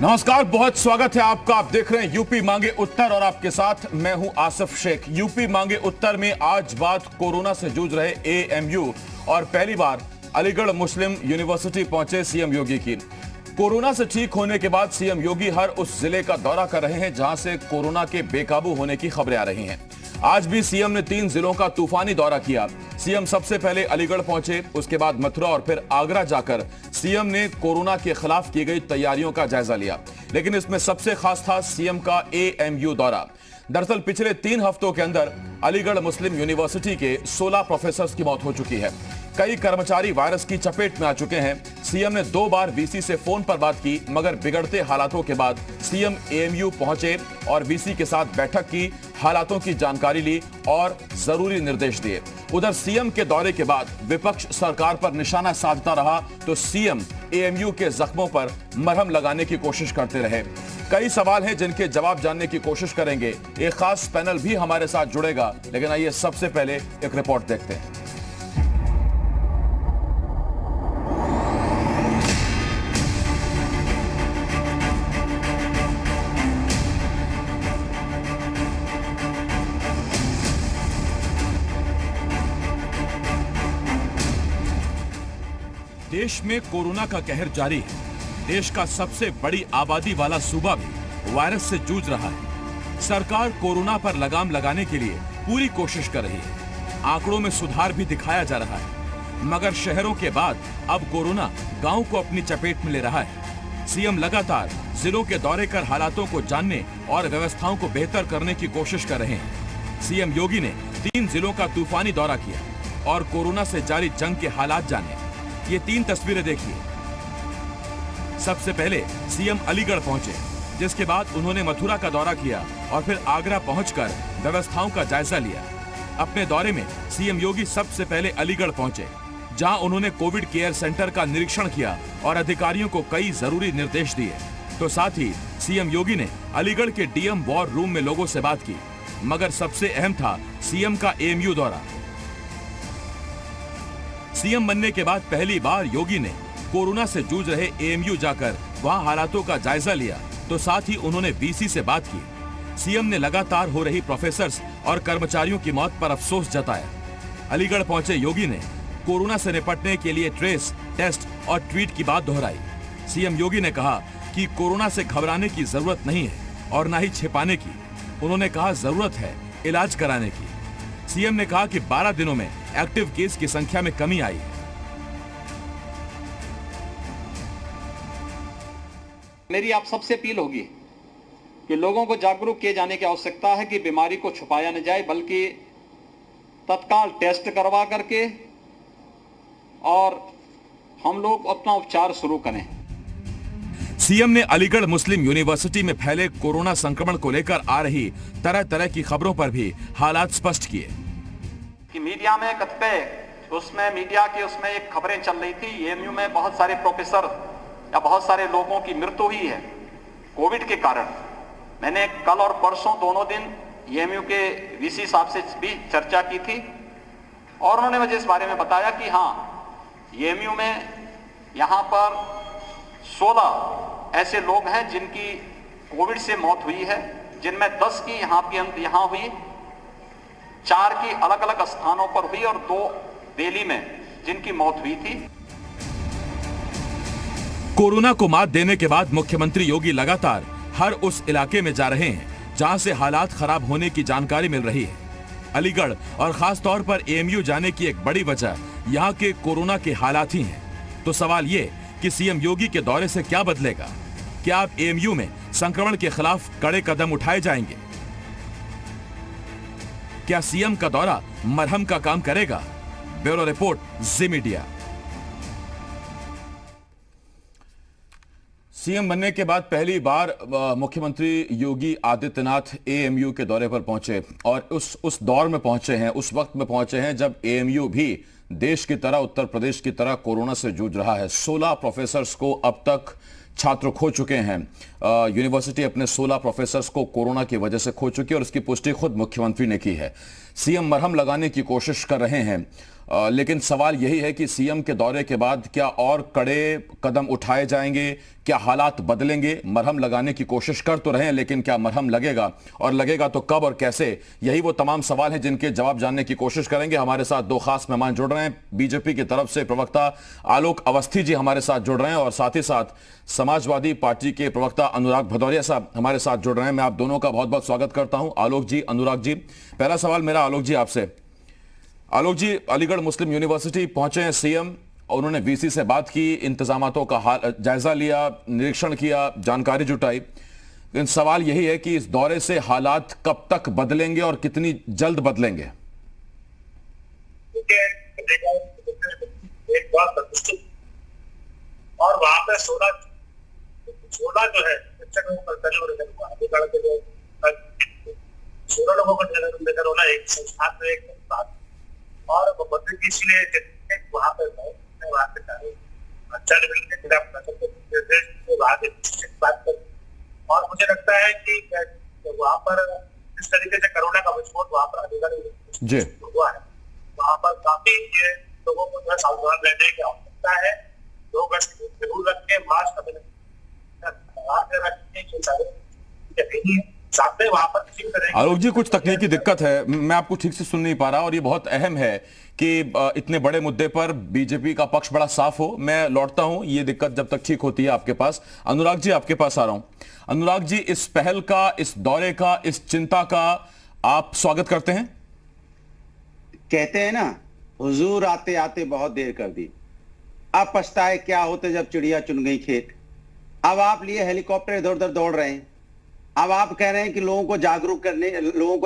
नमस्कार, बहुत स्वागत है आपका। आप देख रहे हैं यूपी मांगे उत्तर और आपके साथ मैं हूं आसिफ शेख। यूपी मांगे उत्तर में आज बात कोरोना से जूझ रहे एएमयू और पहली बार अलीगढ़ मुस्लिम यूनिवर्सिटी पहुंचे सीएम योगी की। कोरोना से ठीक होने के बाद सीएम योगी हर उस जिले का दौरा कर रहे हैं जहां से कोरोना के बेकाबू होने की खबरें आ रही हैं। आज भी सीएम ने 3 जिलों का तूफानी दौरा किया। सीएम सबसे पहले अलीगढ़ पहुंचे, उसके बाद मथुरा और फिर आगरा जाकर सीएम ने कोरोना के खिलाफ की गई तैयारियों का जायजा लिया। लेकिन इसमें सबसे खास था सीएम का एएमयू दौरा। दरअसल पिछले 3 हफ्तों के अंदर अलीगढ़ मुस्लिम यूनिवर्सिटी के 16 प्रोफेसर्स की मौत हो चुकी है। कई कर्मचारी वायरस की चपेट में आ चुके हैं। सीएम ने 2 बार वीसी से फोन पर बात की, मगर बिगड़ते हालातों के बाद सीएम एएमयू पहुंचे और वीसी के साथ बैठक की, हालातों की जानकारी ली और जरूरी निर्देश दिए। उधर सीएम के दौरे के बाद विपक्ष सरकार पर निशाना साधता रहा तो सीएम एएमयू के जख्मों पर मरहम लगाने की कोशिश करते रहे। कई सवाल हैं जिनके जवाब जानने की कोशिश करेंगे। एक खास पैनल भी हमारे साथ जुड़ेगा, लेकिन आइए सबसे पहले एक रिपोर्ट देखते हैं। देश में कोरोना का कहर जारी है। देश का सबसे बड़ी आबादी वाला सूबा भी वायरस से जूझ रहा है। सरकार कोरोना पर लगाम लगाने के लिए पूरी कोशिश कर रही है। आंकड़ों में सुधार भी दिखाया जा रहा है, मगर शहरों के बाद अब कोरोना गांव को अपनी चपेट में ले रहा है। सीएम लगातार जिलों के दौरे कर हालातों को जानने और व्यवस्थाओं को बेहतर करने की कोशिश कर रहे हैं। सीएम योगी ने 3 जिलों का तूफानी दौरा किया और कोरोना से जारी जंग के हालात जाने। ये 3 तस्वीरें देखिए। सबसे पहले सीएम अलीगढ़ पहुंचे, जिसके बाद उन्होंने मथुरा का दौरा किया और फिर आगरा पहुंचकर व्यवस्थाओं का जायजा लिया। अपने दौरे में सीएम योगी सबसे पहले अलीगढ़ पहुंचे, जहां उन्होंने कोविड केयर सेंटर का निरीक्षण किया और अधिकारियों को कई जरूरी निर्देश दिए। तो साथ ही सीएम योगी ने अलीगढ़ के डीएम वॉर रूम में लोगों से बात की। मगर सबसे अहम था सीएम का एएमयू दौरा। सीएम बनने के बाद पहली बार योगी ने कोरोना से जूझ रहे एएमयू जाकर वहां हालातों का जायजा लिया। तो साथ ही उन्होंने वीसी से बात की। सीएम ने लगातार हो रही प्रोफेसर्स और कर्मचारियों की मौत पर अफसोस जताया। अलीगढ़ पहुंचे योगी ने कोरोना से निपटने के लिए ट्रेस, टेस्ट और ट्रीट की बात दोहराई। सीएम योगी ने कहा कि कोरोना से घबराने की जरूरत नहीं है और न ही छिपाने की। उन्होंने कहा जरूरत है इलाज कराने की। सीएम ने कहा कि 12 दिनों में एक्टिव केस की संख्या में कमी आई है। मेरी आप सबसे अपील होगी कि लोगों को जागरूक किए जाने की आवश्यकता है कि बीमारी को छुपाया न जाए, बल्कि तत्काल टेस्ट करवा करके और हम लोग अपना उपचार शुरू करें। सीएम ने अलीगढ़ मुस्लिम यूनिवर्सिटी में फैले कोरोना संक्रमण को लेकर आ रही तरह तरह की खबरों पर भी हालात स्पष्ट किए। कि मीडिया में कतिपय उसमें एक खबरें चल रही थी, एएमयू में बहुत सारे प्रोफेसर या बहुत सारे लोगों की मृत्यु हुई है कोविड के कारण। मैंने कल और परसों दोनों दिन एएमयू के वीसी साहब से भी चर्चा की थी और उन्होंने मुझे इस बारे में बताया कि हाँ, एएमयू में यहाँ पर 16 ऐसे लोग हैं जिनकी कोविड से मौत हुई है, जिनमें 10 की यहाँ हुई, 4 की अलग अलग स्थानों पर हुई और 2 दिल्ली में जिनकी मौत हुई थी। कोरोना को मात देने के बाद मुख्यमंत्री योगी लगातार हर उस इलाके में जा रहे हैं जहां से हालात खराब होने की जानकारी मिल रही है। अलीगढ़ और खास तौर पर एएमयू जाने की एक बड़ी वजह यहां के कोरोना के हालात ही हैं। तो सवाल ये कि सीएम योगी के दौरे से क्या बदलेगा? क्या अब एएमयू में संक्रमण के खिलाफ कड़े कदम उठाए जाएंगे? क्या सीएम का दौरा मरहम का काम करेगा? ब्यूरो रिपोर्ट, जी मीडिया। सीएम बनने के बाद पहली बार मुख्यमंत्री योगी आदित्यनाथ एएमयू के दौरे पर पहुंचे और उस दौर में पहुंचे हैं, उस वक्त में पहुंचे हैं जब एएमयू भी देश की तरह, उत्तर प्रदेश की तरह कोरोना से जूझ रहा है। 16 प्रोफेसर्स को अब तक छात्र खो चुके हैं। यूनिवर्सिटी अपने 16 प्रोफेसर्स को कोरोना की वजह से खो चुकी है और इसकी पुष्टि खुद मुख्यमंत्री ने की है। सीएम मरहम लगाने की कोशिश कर रहे हैं। लेकिन सवाल यही है कि सीएम के दौरे के बाद क्या और कड़े कदम उठाए जाएंगे, क्या हालात बदलेंगे? मरहम लगाने की कोशिश कर तो रहे हैं, लेकिन क्या मरहम लगेगा, और लगेगा तो कब और कैसे? यही वो तमाम सवाल हैं जिनके जवाब जानने की कोशिश करेंगे। हमारे साथ दो खास मेहमान जुड़ रहे हैं। बीजेपी की तरफ से प्रवक्ता आलोक अवस्थी जी हमारे साथ जुड़ रहे हैं, और साथ ही साथ समाजवादी पार्टी के प्रवक्ता अनुराग भदौरिया साहब हमारे साथ जुड़ रहे हैं। मैं आप दोनों का बहुत बहुत स्वागत करता हूं, आलोक जी, अनुराग जी। पहला सवाल मेरा आलोक जी आपसे। आलोक जी, अलीगढ़ मुस्लिम यूनिवर्सिटी पहुंचे हैं सीएम, और उन्होंने वीसी से बात की, इंतजामातों का जायजा लिया, निरीक्षण किया, जानकारी जुटाई। लेकिन सवाल यही है कि इस दौरे से हालात कब तक बदलेंगे और कितनी जल्द बदलेंगे? एक बात प्रतिष्ठित और वहां पे 16 जो है शिक्षकों को अलीगढ़ के जो 16 लोगों को लेकर होना एक संस्थान में एक बात, और बदले की इसलिए वहां पे वहां के चल मिलकर जिला प्रशासन के निर्देश के बाद बात कर, और मुझे लगता है कि वहां पर जिस तरीके से कोरोना का विस्फोट वहां पर अलीगढ़ हुआ है, वहां पर काफी लोगों को जो है सावधान रहने की आवश्यकता है। 2 गज जरूर रखें, मास्क रखें, साथ में वहां पर किसी तरह। आलोक जी, कुछ तकनीकी दिक्कत है, मैं आपको ठीक से सुन नहीं पा रहा, और ये बहुत अहम है कि इतने बड़े मुद्दे पर बीजेपी का पक्ष बड़ा साफ हो। मैं लौटता हूं, ये दिक्कत जब तक ठीक होती है आपके पास। अनुराग जी, आपके पास आ रहा हूं। अनुराग जी, इस पहल का, इस दौरे का, इस चिंता का आप स्वागत करते हैं? कहते हैं ना, हुजूर आते आते बहुत देर कर दी, अब पछताए क्या होते जब चिड़िया चुन गई खेत। अब आप लिए हेलीकॉप्टर इधर उधर दौड़ रहे हैं, अब आप कह रहे हैं कि लोगों को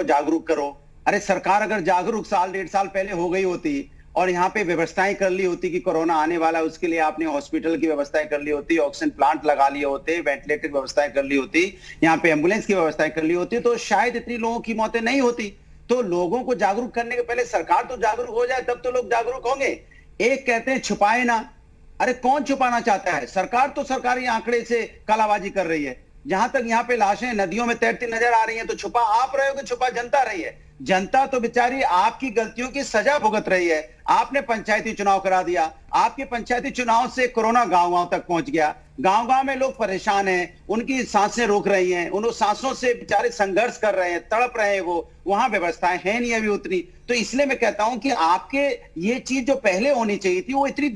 जागरूक करो। अरे सरकार अगर जागरूक 1.5 साल पहले हो गई होती और यहाँ पे व्यवस्थाएं कर ली होती कि कोरोना आने वाला है, उसके लिए आपने हॉस्पिटल की व्यवस्थाएं कर ली होती, ऑक्सीजन प्लांट लगा लिए होते, वेंटिलेटर की व्यवस्थाएं कर ली होती, यहाँ पे एम्बुलेंस की व्यवस्थाएं कर ली होती, तो शायद इतनी लोगों की मौतें नहीं होती। तो लोगों को जागरूक करने के पहले सरकार तो जागरूक हो जाए, तब तो लोग जागरूक होंगे। एक कहते हैं छुपाए ना, अरे कौन छुपाना चाहता है? सरकार तो सरकारी आंकड़े से कालाबाजी कर रही है। जहां तक यहाँ पे लाशें नदियों में तैरती नजर आ रही हैं, तो छुपा आप रहे हो कि छुपा जनता रही है? जनता तो बेचारी आपकी गलतियों की सजा भुगत रही है। आपने पंचायती चुनाव करा दिया, आपके पंचायती चुनाव से कोरोना गांव-गांव तक पहुंच गया, गांव-गांव में लोग परेशान हैं, उनकी सांसें रोक रही हैं, उन सांसों से बेचारे संघर्ष कर रहे हैं, तड़प रहे हैं, वो वहां व्यवस्थाएं हैं नहीं अभी उतनी। तो इसलिए मैं कहता हूं कि आपके ये चीज जो पहले होनी चाहिए थी, वो इतनी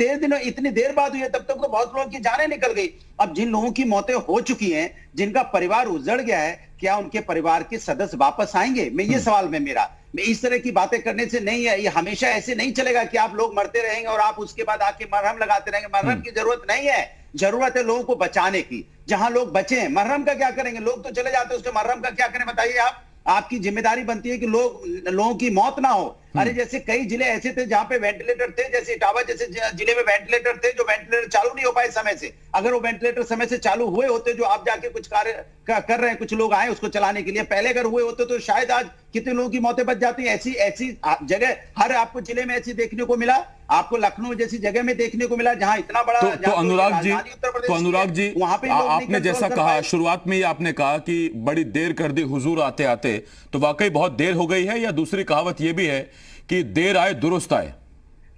देर बाद हुई है, तब तक तो बहुत लोगों की जानें निकल गई। अब जिन लोगों की मौतें हो चुकी हैं, जिनका परिवार उजड़ गया है, क्या उनके परिवार के सदस्य वापस आएंगे? मैं ये सवाल में मेरा, मैं इस तरह की बातें करने से नहीं है, ये हमेशा ऐसे नहीं चलेगा कि आप लोग मरते रहेंगे और आप उसके बाद आके मरहम लगाते रहेंगे। मरहम की जरूरत नहीं है, जरूरत है लोगों को बचाने की। जहां लोग बचे, मरहम का क्या करेंगे? लोग तो चले जाते हैं, उसके मरहम का क्या करें बताइए आप? आपकी जिम्मेदारी बनती है कि लोगों की मौत ना हो। अरे जैसे कई जिले ऐसे थे जहां पे वेंटिलेटर थे, जैसे इटावा जैसे जिले में वेंटिलेटर थे, जो वेंटिलेटर चालू नहीं हो पाए समय से। अगर वो वेंटिलेटर समय से चालू हुए होते, जो आप जाके कुछ कार्य कर रहे हैं, कुछ लोग आए उसको चलाने के लिए, पहले अगर हुए होते तो शायद आज कितने लोगों की मौतें बच जाती हैं। ऐसी जगह हर आपको जिले में ऐसी देखने को मिला, आपको लखनऊ जैसी जगह में देखने को मिला जहां इतना बड़ा। तो अनुराग जी, वहां पे आपने जैसा कहा, शुरुआत में ही आपने कहा कि बड़ी देर कर दी हुजूर आते आते, तो वाकई बहुत देर हो गई है, या दूसरी कहावत यह भी है कि देर आए दुरुस्त आए?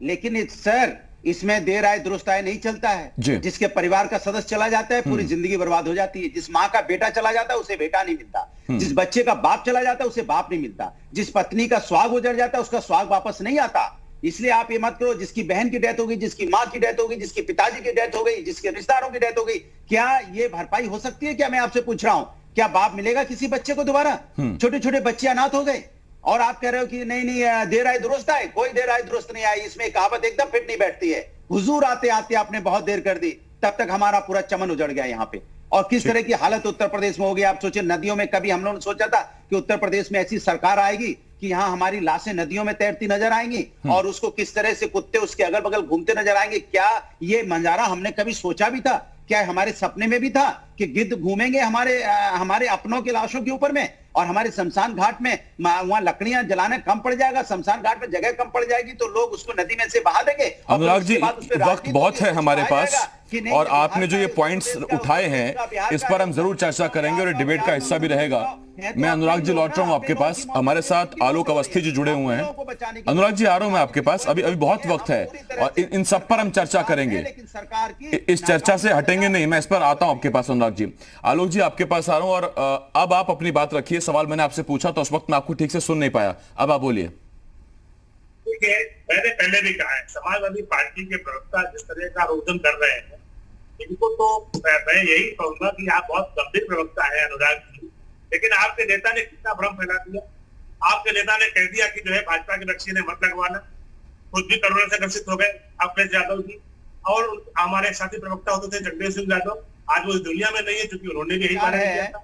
लेकिन सर, इसमें देर आए दुरुस्त आए नहीं चलता है। जिसके परिवार का सदस्य चला जाता है, पूरी जिंदगी बर्बाद हो जाती है। जिस माँ का बेटा चला जाता है, उसे बेटा नहीं मिलता। जिस बच्चे का बाप चला जाता है, उसे बाप नहीं मिलता। जिस पत्नी का स्वाग उजड़ जाता है, उसका स्वाग वापस नहीं आता। इसलिए आप ये मत करो, जिसकी बहन की डेथ हो गई, जिसकी माँ की डेथ हो गई, जिसके पिताजी की डेथ हो गई, जिसके रिश्तेदारों की डेथ हो गई, क्या ये भरपाई हो सकती है? क्या मैं आपसे पूछ रहा हूं, क्या बाप मिलेगा किसी बच्चे को दोबारा? छोटे छोटे बच्चे अनाथ हो गए, और आप कह रहे हो कि नहीं देर आए दुरुस्त आए। कोई देर आए दुरुस्त नहीं आई, इसमें कहावत एकदम फिट नहीं बैठती है। हुजूर आते आते आपने बहुत देर कर दी, तब तक हमारा पूरा चमन उजड़ गया यहाँ पे। और किस तरह की हालत उत्तर प्रदेश में हो गई आप सोचिए। नदियों में कभी हम लोगों ने सोचा था कि उत्तर प्रदेश में ऐसी सरकार आएगी कि यहाँ हमारी लाशें नदियों में तैरती नजर आएंगी, और उसको किस तरह से कुत्ते उसके अगल बगल घूमते नजर आएंगे? क्या ये मंजारा हमने कभी सोचा भी था? क्या हमारे सपने में भी था कि गिद्ध घूमेंगे हमारे अपनों की लाशों के ऊपर में, और हमारे शमशान घाट में वहां लकड़ियां जलाना कम पड़ जाएगा, शमशान घाट में जगह कम पड़ जाएगी, तो लोग उसको नदी में से बहा देंगे। अनुराग जी, वक्त बहुत है हमारे पास, कि नहीं, और बिहार आपने जो का ये उत्तर पॉइंट्स प्रदेश का उठाए उत्तर हैं प्रदेश का, बिहार इस का पर हम है, जरूर चर्चा करेंगे और डिबेट का हिस्सा भी रहेगा। मैं अनुराग जी लौट रहा हूं आपके पास। हमारे साथ आलोक अवस्थी जी जुड़े हुए हैं। अनुराग जी आ रहा हूं मैं आपके पास, अभी बहुत वक्त है और इन सब पर हम चर्चा करेंगे। सरकार की इस चर्चा से हटेंगे नहीं, मैं इस पर आता हूं आपके पास अनुराग जी। आलोक जी आपके पास आ रहा हूं और अब आप अपनी बात रखिए। सवाल मैंने आपसे पूछा तो उस वक्त मैं आपको ठीक से सुन नहीं पाया, अब आप बोलिए। देखिए, मैंने पहले भी कहा है, समाजवादी पार्टी के प्रवक्ता जिस तरह का आरोपन कर रहे हैं इनको तो मैं यही कहूंगा कि आप बहुत गंभीर प्रवक्ता है अनुराग जी, लेकिन आपके नेता ने कितना भ्रम फैला दिया। आपके नेता ने कह दिया कि जो है भाजपा की वैक्सीन है मत लगवाना, खुद भी कोरोना से ग्रसित हो गए अखिलेश यादव जी, और हमारे साथी प्रवक्ता होते थे जगदीश सिंह यादव, आज वो इस दुनिया में नहीं है क्योंकि उन्होंने भी यही वादा किया था।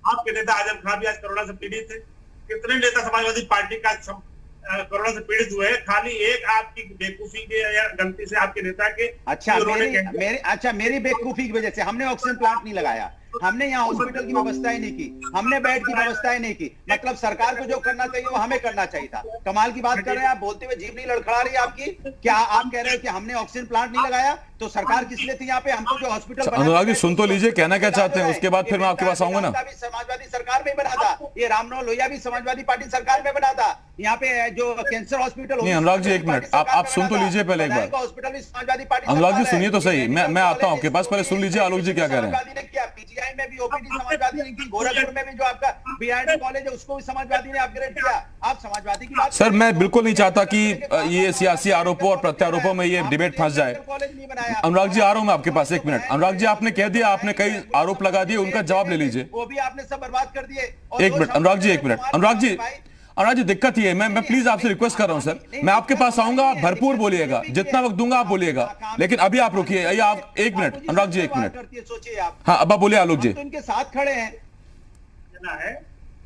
आपके नेता आजम खान भी आज कोरोना से पीड़ित थे। कितने नेता समाजवादी पार्टी का कोरोना से पीड़ित हुए, खाली एक आपकी बेवकूफी के या गलती से आपके नेता के। अच्छा, मेरी बेवकूफी की वजह से हमने ऑक्सीजन प्लांट नहीं लगाया, हमने यहाँ हॉस्पिटल की व्यवस्था ही नहीं की, हमने बेड की व्यवस्था ही नहीं की। मतलब सरकार को जो करना चाहिए वो हमें करना चाहिए था। कमाल की बात कर रहे हैं आप, बोलते हुए जीभ नहीं लड़खड़ा रही है आपकी। क्या आप कह रहे हो कि हमने ऑक्सीजन प्लांट नहीं लगाया तो सरकार किस लिए थी यहाँ पे? हमको जो हॉस्पिटल अनुराग जी सुन तो लीजिए, कहना क्या चाहते हैं, उसके बाद फिर मैं आपके पास आऊंगा ना। समाजवादी सरकार में बना था, ये रामनोहन लोहिया भी समाजवादी पार्टी सरकार में बना था। यहाँ पे जो कैंसर हॉस्पिटल, नहीं अनुराग जी एक मिनट, आप सुन तो लीजिए पहले एक बार। हॉस्पिटल भी समाजवादी पार्टी। अनुराग जी सुनिए तो सही, मैं आता हूँ आपके पास, पहले सुन लीजिए आलोक जी क्या कह रहे हैं। पीजीआई में भी ओपीडी समाजवादी ने की, गोरखपुर में भी जो आपका बीआईडी कॉलेज है उसको भी समाजवादी ने अपग्रेड किया। आप समाजवादी की बात सर, मैं बिल्कुल नहीं चाहता कि ये सियासी आरोपों और प्रत्यारोपों में ये डिबेट फंस जाए। अनुराग जी आ रहा हूं मैं आपके पास, एक मिनट। अनुराग जी आपने कह दिया, आपने कई आरोप लगा दिए, उनका जवाब ले लीजिए। वो भी आपने सब बर्बाद कर दिए। एक मिनट अनुराग जी, एक मिनट अनुराग जी दिक्कत ये है, मैं प्लीज आपसे रिक्वेस्ट कर रहा हूं सर, मैं आपके पास आऊंगा, आप भरपूर बोलिएगा, जितना वक्त दूंगा आप बोलिएगा, लेकिन अभी आप रुकिए, आप एक मिनट अनुराग जी एक मिनट। हाँ अब आप बोलिए आलोक जी। उनके साथ खड़े हैं,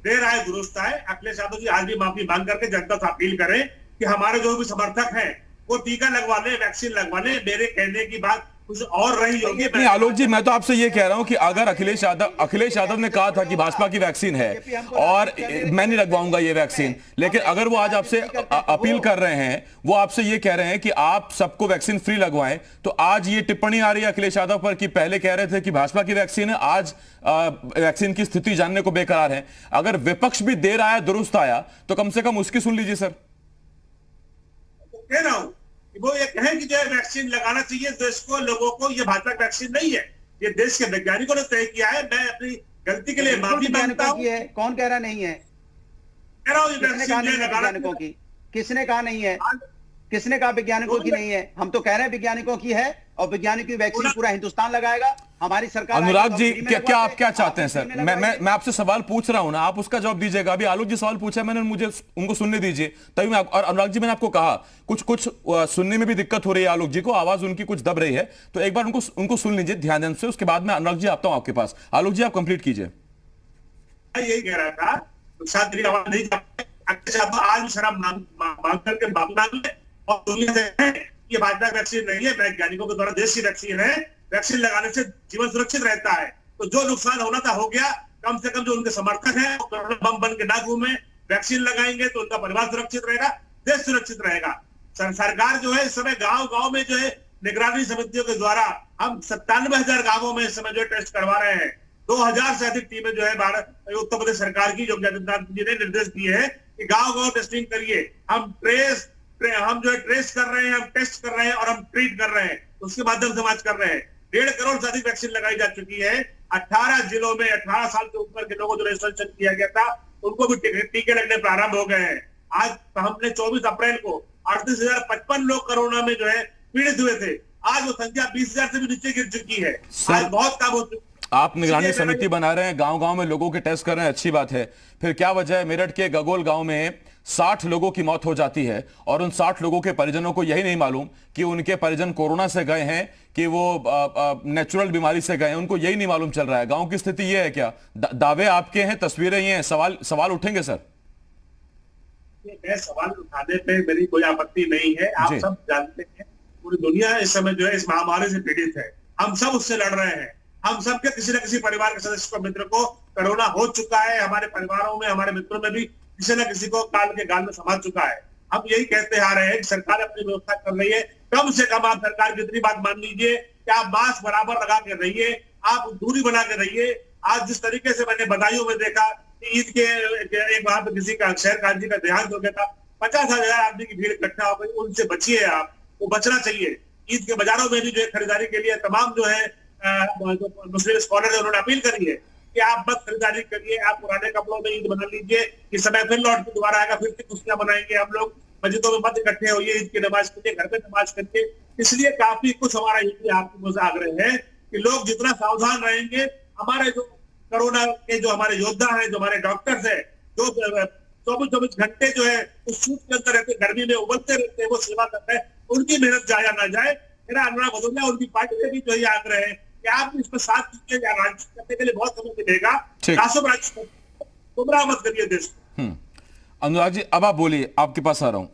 देर आए दुरुस्त आए। अखिलेश यादव जी आज भी माफी मांग करके जनता से अपील करें कि हमारे जो भी समर्थक हैं वो टीका लगवा ले, वैक्सीन लगवा ले। मेरे कहने की बात कुछ और रही होगी। नहीं आलोक जी, मैं तो आपसे ये कह रहा हूं कि अगर अखिलेश यादव ने कहा था कि भाजपा की वैक्सीन है और मैं नहीं लगवाऊंगा ये वैक्सीन, लेकिन अगर वो आज आपसे अपील कर रहे हैं, वो आपसे ये कह रहे हैं कि आप सबको वैक्सीन फ्री लगवाएं, तो आज ये टिप्पणी आ रही है अखिलेश यादव पर कि पहले कह रहे थे कि भाजपा की वैक्सीन है, आज वैक्सीन की स्थिति जानने को बेकरार है। अगर विपक्ष भी देर आया दुरुस्त आया तो कम से कम उसकी सुन लीजिए सर। कह रहा हूं वो ये कहें कि जो है वैक्सीन लगाना चाहिए देश को, लोगों को। ये भाजपा की वैक्सीन नहीं है, ये देश के वैज्ञानिकों ने तय किया है। मैं अपनी गलती के लिए माफी मांगता हूं। कौन कह रहा नहीं है? कह रहा हूं वैक्सीन की किसने कहा नहीं है? किसने कहा वैज्ञानिकों की नहीं है? हम तो कह रहे हैं वैज्ञानिकों की है और वैज्ञानिक की वैक्सीन पूरा हिंदुस्तान लगाएगा। हमारी सरकार। अनुराग जी क्या आप क्या चाहते हैं सर? मैं आपसे सवाल पूछ रहा हूं ना, आप उसका जवाब दीजिएगा। अभी आलोक जी सवाल पूछा, मैंने मुझे उनको सुनने दीजिए तभी मैं। और अनुराग जी मैंने आपको कहा कुछ सुनने में भी दिक्कत हो रही है आलोक जी को, आवाज उनकी कुछ दब रही है, तो एक बार उनको सुन लीजिए ध्यान से, उसके बाद मैं अनुराग जी आता हूं आपके पास। आलोक जी आप कंप्लीट कीजिए। यही कह रहा था आज शराब मांग करके मांग ले और दुनिया से ये भाजपा वैक्सीन नहीं है, वैज्ञानिकों के द्वारा देश की वैक्सीन है। वैक्सीन लगाने से जीवन सुरक्षित रहता है। तो जो नुकसान होना था हो गया। कम से कम जो उनके समर्थक हैं कोरोना बम बन के ना घूमे, वैक्सीन लगाएंगे तो उनका परिवार सुरक्षित रहेगा, देश सुरक्षित रहेगा। सरकार जो है इस समय गांव में जो है निगरानी समितियों के द्वारा हम 97,000 गांवों में इस समय जो है टेस्ट करवा रहे हैं। 2,000 से अधिक टीमें जो है भारत उत्तर प्रदेश सरकार की योगी आदित्यनाथ जी ने निर्देश दिए हैं कि गांव टेस्टिंग करिए। हम जो है ट्रेस कर रहे हैं, हम टेस्ट कर रहे हैं और हम ट्रीट कर रहे हैं, उसके माध्यम से जांच कर रहे हैं। 1.5 करोड़ से अधिक वैक्सीन लगाई जा चुकी है। 18 जिलों में 18 साल के ऊपर के लोगों को रजिस्ट्रेशन किया गया था, उनको भी टीके लगने प्रारंभ हो गए हैं। आज हमने 24 अप्रैल को 38,055 लोग कोरोना में जो है पीड़ित हुए थे। आज वो संख्या 20,000 से भी नीचे गिर चुकी है। आज बहुत काम हो चुका। आप निगरानी समिति बना रहे हैं, गांव में लोगों के टेस्ट कर रहे हैं, अच्छी बात है। फिर क्या वजह है मेरठ के गगोल गांव में 60 लोगों की मौत हो जाती है और उन 60 लोगों के परिजनों को यही नहीं मालूम कि उनके परिजन कोरोना से गए हैं कि वो नेचुरल बीमारी से गए हैं, उनको यही नहीं मालूम चल रहा है। गांव की स्थिति ये है क्या? दावे आपके हैं, तस्वीरें ये हैं, सवाल उठेंगे सर? सवाल उठाने पे मेरी कोई आपत्ति नहीं है। आप सब जानते हैं पूरी दुनिया इस समय जो है इस महामारी से पीड़ित है। हम सब उससे लड़ रहे हैं। हम सबके किसी न किसी परिवार के सदस्य को, मित्र को कोरोना हो चुका है। हमारे परिवारों में, हमारे मित्रों में भी किसी न किसी को काल के गाल में समा चुका है। हम यही कहते आ रहे हैं कि सरकार अपनी व्यवस्था कर रही है। कम से कम आप सरकार की इतनी बात मान लीजिए कि आप मास्क बराबर लगा के रहिए, आप दूरी बना के रहिए। आज जिस तरीके से मैंने बधाइयों में देखा कि ईद के एक वहां पर किसी का शहर काजी का देहांत हो गया था, 50,000 आदमी की भीड़ इकट्ठा हो गई, उनसे बचिए आप, वो बचना चाहिए। ईद के बाजारों में भी जो है खरीदारी के लिए तमाम जो है मुस्लिम स्कॉलर है उन्होंने अपील करी है कि आप मत खरीदारी करिए, आप पुराने कपड़ों में ईद बना लीजिए, कि समय फिर लौट के दोबारा आएगा, फिर से खुशियां मनाएंगे हम लोग। मस्जिदों में मत इकट्ठे होइए, ईद की नमाज करिए, घर में नमाज करिए। इसलिए काफी कुछ हमारा ये आपकी मुझसे आग्रह है कि लोग जितना सावधान रहेंगे, हमारे जो कोरोना के जो हमारे योद्धा हैं, जो हमारे डॉक्टर्स हैं, जो 24 घंटे जो है उस सूट के अंदर रहते, गर्मी में उबलते रहते हैं, वो सेवा करते हैं, उनकी मेहनत जाया ना जाए। मेरा अनुराग भदौरिया उनकी पार्टी से भी जो ये आग्रह है कि आप इसमें साथ दीजिए, या राजनीति करने के लिए बहुत समय मिलेगा, गुमराह मत करिए देश को। अनुराग जी अब आप बोलिए, आपके पास आ रहा हूं।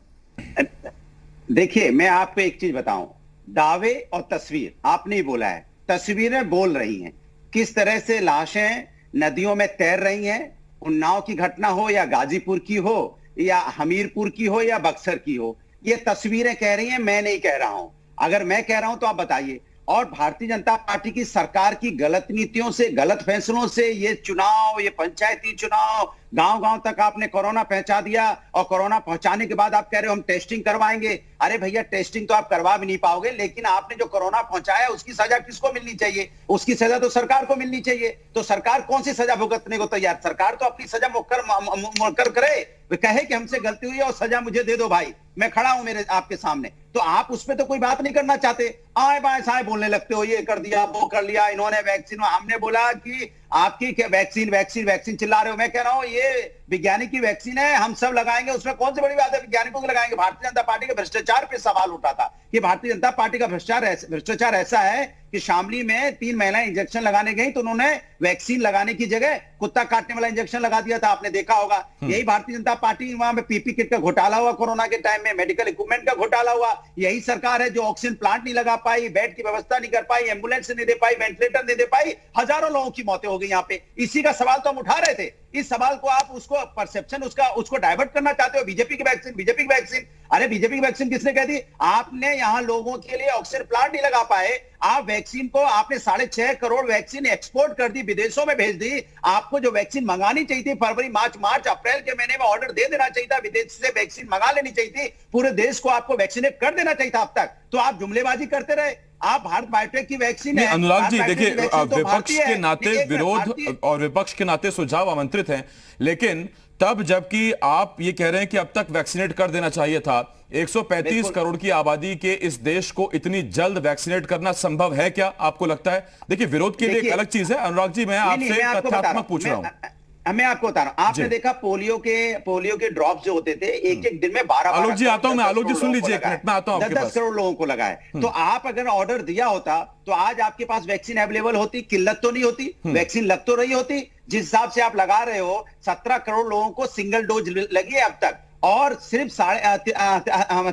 देखिए मैं आपको एक चीज बताऊं, दावे और तस्वीर आपने ही बोला है, तस्वीरें बोल रही हैं। किस तरह से लाशें नदियों में तैर रही हैं, उन्नाव की घटना हो या गाजीपुर की हो या हमीरपुर की हो या बक्सर की हो, ये तस्वीरें कह रही हैं, मैं नहीं कह रहा हूं। अगर मैं कह रहा हूं तो आप बताइए। और भारतीय जनता पार्टी की सरकार की गलत नीतियों से, गलत फैसलों से ये चुनाव, ये पंचायती चुनाव, गांव-गांव तक आपने कोरोना पहुंचा दिया, और कोरोना पहुंचाने के बाद आप कह रहे हो हम टेस्टिंग करवाएंगे। अरे भैया टेस्टिंग तो आप करवा भी नहीं पाओगे, लेकिन आपने जो कोरोना पहुंचाया उसकी सजा किसको मिलनी चाहिए? उसकी सजा तो सरकार को मिलनी चाहिए। तो सरकार कौन सी सजा भुगतने को तैयार? सरकार तो अपनी सजा मुकर करे, वे कहे कि हमसे गलती हुई है और सजा मुझे दे दो भाई, मैं खड़ा हूं मेरे आपके सामने। तो आप उस पर तो कोई बात नहीं करना चाहते, आए बाएं साए बोलने लगते हो, ये कर दिया, वो कर लिया, इन्होंने वैक्सीन, हमने बोला कि आपकी क्या वैक्सीन वैक्सीन वैक्सीन चिल्ला रहे हो। मैं कह रहा हूं ये विज्ञानिक की वैक्सीन है, हम सब लगाएंगे, उसमें कौन सी बड़ी बात है, वैज्ञानिकों को लगाएंगे। भारतीय जनता पार्टी के भ्रष्टाचार पे सवाल उठा था कि भारतीय जनता पार्टी का भ्रष्टाचार ऐसा है कि शामली में 3 महिलाएं इंजेक्शन लगाने गई तो उन्होंने वैक्सीन लगाने की जगह कुत्ता काटने वाला इंजेक्शन लगा दिया था, आपने देखा होगा। यही भारतीय जनता पार्टी, वहां पे पीपी किट का घोटाला हुआ, कोरोना के टाइम में मेडिकल इक्विपमेंट का घोटाला हुआ। यही सरकार है जो ऑक्सीजन प्लांट नहीं लगा पाई, बेड की व्यवस्था नहीं कर पाई, एम्बुलेंस नहीं दे पाई, वेंटिलेटर नहीं दे पाई, हजारों लोगों की मौतें हो गई यहाँ पे। इसी का सवाल तो हम उठा रहे थे। इस सवाल को आप उसको परसेप्शन उसको डाइवर्ट करना चाहते हो, बीजेपी की वैक्सीन, बीजेपी की वैक्सीन। अरे बीजेपी की वैक्सीन किसने कह दी? आपने यहां लोगों के लिए ऑक्सीजन प्लांट नहीं लगा पाए, आप वैक्सीन को आपने 6.5 करोड़ वैक्सीन एक्सपोर्ट कर दी, विदेशों में भेज दी। आपको जो वैक्सीन मंगानी चाहिए थी फरवरी, मार्च, अप्रैल के महीने में ऑर्डर दे देना चाहिए था, विदेश से वैक्सीन मंगा लेनी चाहिए थी, पूरे देश को आपको वैक्सीनेट कर देना चाहिए था अब तक। तो आप जुमलेबाजी करते रहे। आप भारत बायोटेक की वैक्सीन है। अनुराग जी देखिए, विपक्ष के नाते विरोध और विपक्ष के नाते सुझाव आमंत्रित हैं, लेकिन तब जबकि आप ये कह रहे हैं कि अब तक वैक्सीनेट कर देना चाहिए था। 135 करोड़ की आबादी के इस देश को इतनी जल्द वैक्सीनेट करना संभव है क्या, आपको लगता है? देखिए विरोध के लिए एक अलग चीज है अनुराग जी, मैं आपसे तथ्यात्मक पूछ रहा हूं। मैं आपको बता रहा हूं, आपने देखा पोलियो के ड्रॉप जो होते थे, एक दिन में 12 आलोक जी आता हूं मैं, आलोक जी सुन लीजिए एक मिनट में आता हूं आपके पास। 10 करोड़ लोगों को लगाए। तो आप अगर ऑर्डर दिया होता तो आज आपके पास वैक्सीन अवेलेबल होती, किल्लत तो नहीं होती, वैक्सीन लग तो रही होती। जिस हिसाब से आप लगा रहे हो, 17 करोड़ लोगों को सिंगल डोज लगी है अब तक, और सिर्फ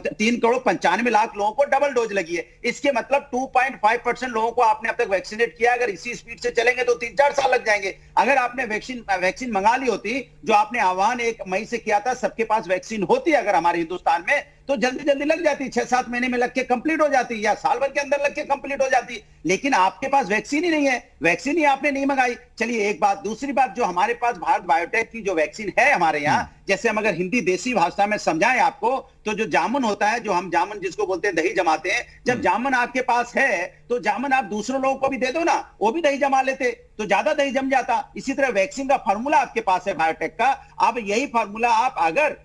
3 करोड़ 95 लाख लोगों को डबल डोज लगी है। इसके मतलब 2.5% लोगों को आपने अब तक वैक्सीनेट किया। अगर इसी स्पीड से चलेंगे तो 3-4 साल लग जाएंगे। अगर आपने वैक्सीन मंगा ली होती, जो आपने आह्वान 1 मई से किया था, सबके पास वैक्सीन होती अगर हमारे हिंदुस्तान में, तो जल्दी जल्दी लग जाती, 6-7 महीने में लग के कंप्लीट हो जाती, या साल भर के अंदर लग के कंप्लीट हो जाती। लेकिन आपके पास वैक्सीन ही नहीं है, वैक्सीन ही आपने नहीं मंगाई। चलिए एक बात। दूसरी बात, जो हमारे पास भारत बायोटेक की जो वैक्सीन है हमारे यहाँ, जैसे हम अगर हिंदी देसी भाषा में समझाएं आपको, तो जो जामुन होता है, जो हम जामुन जिसको बोलते हैं दही जमाते हैं, जब जामुन आपके पास है तो जामुन आप दूसरों लोगों को भी दे दो ना, वो भी दही जमा लेते तो ज्यादा दही जम जाता। इसी तरह वैक्सीन का फार्मूला आपके पास है बायोटेक का। अब यही फार्मूला आप अगर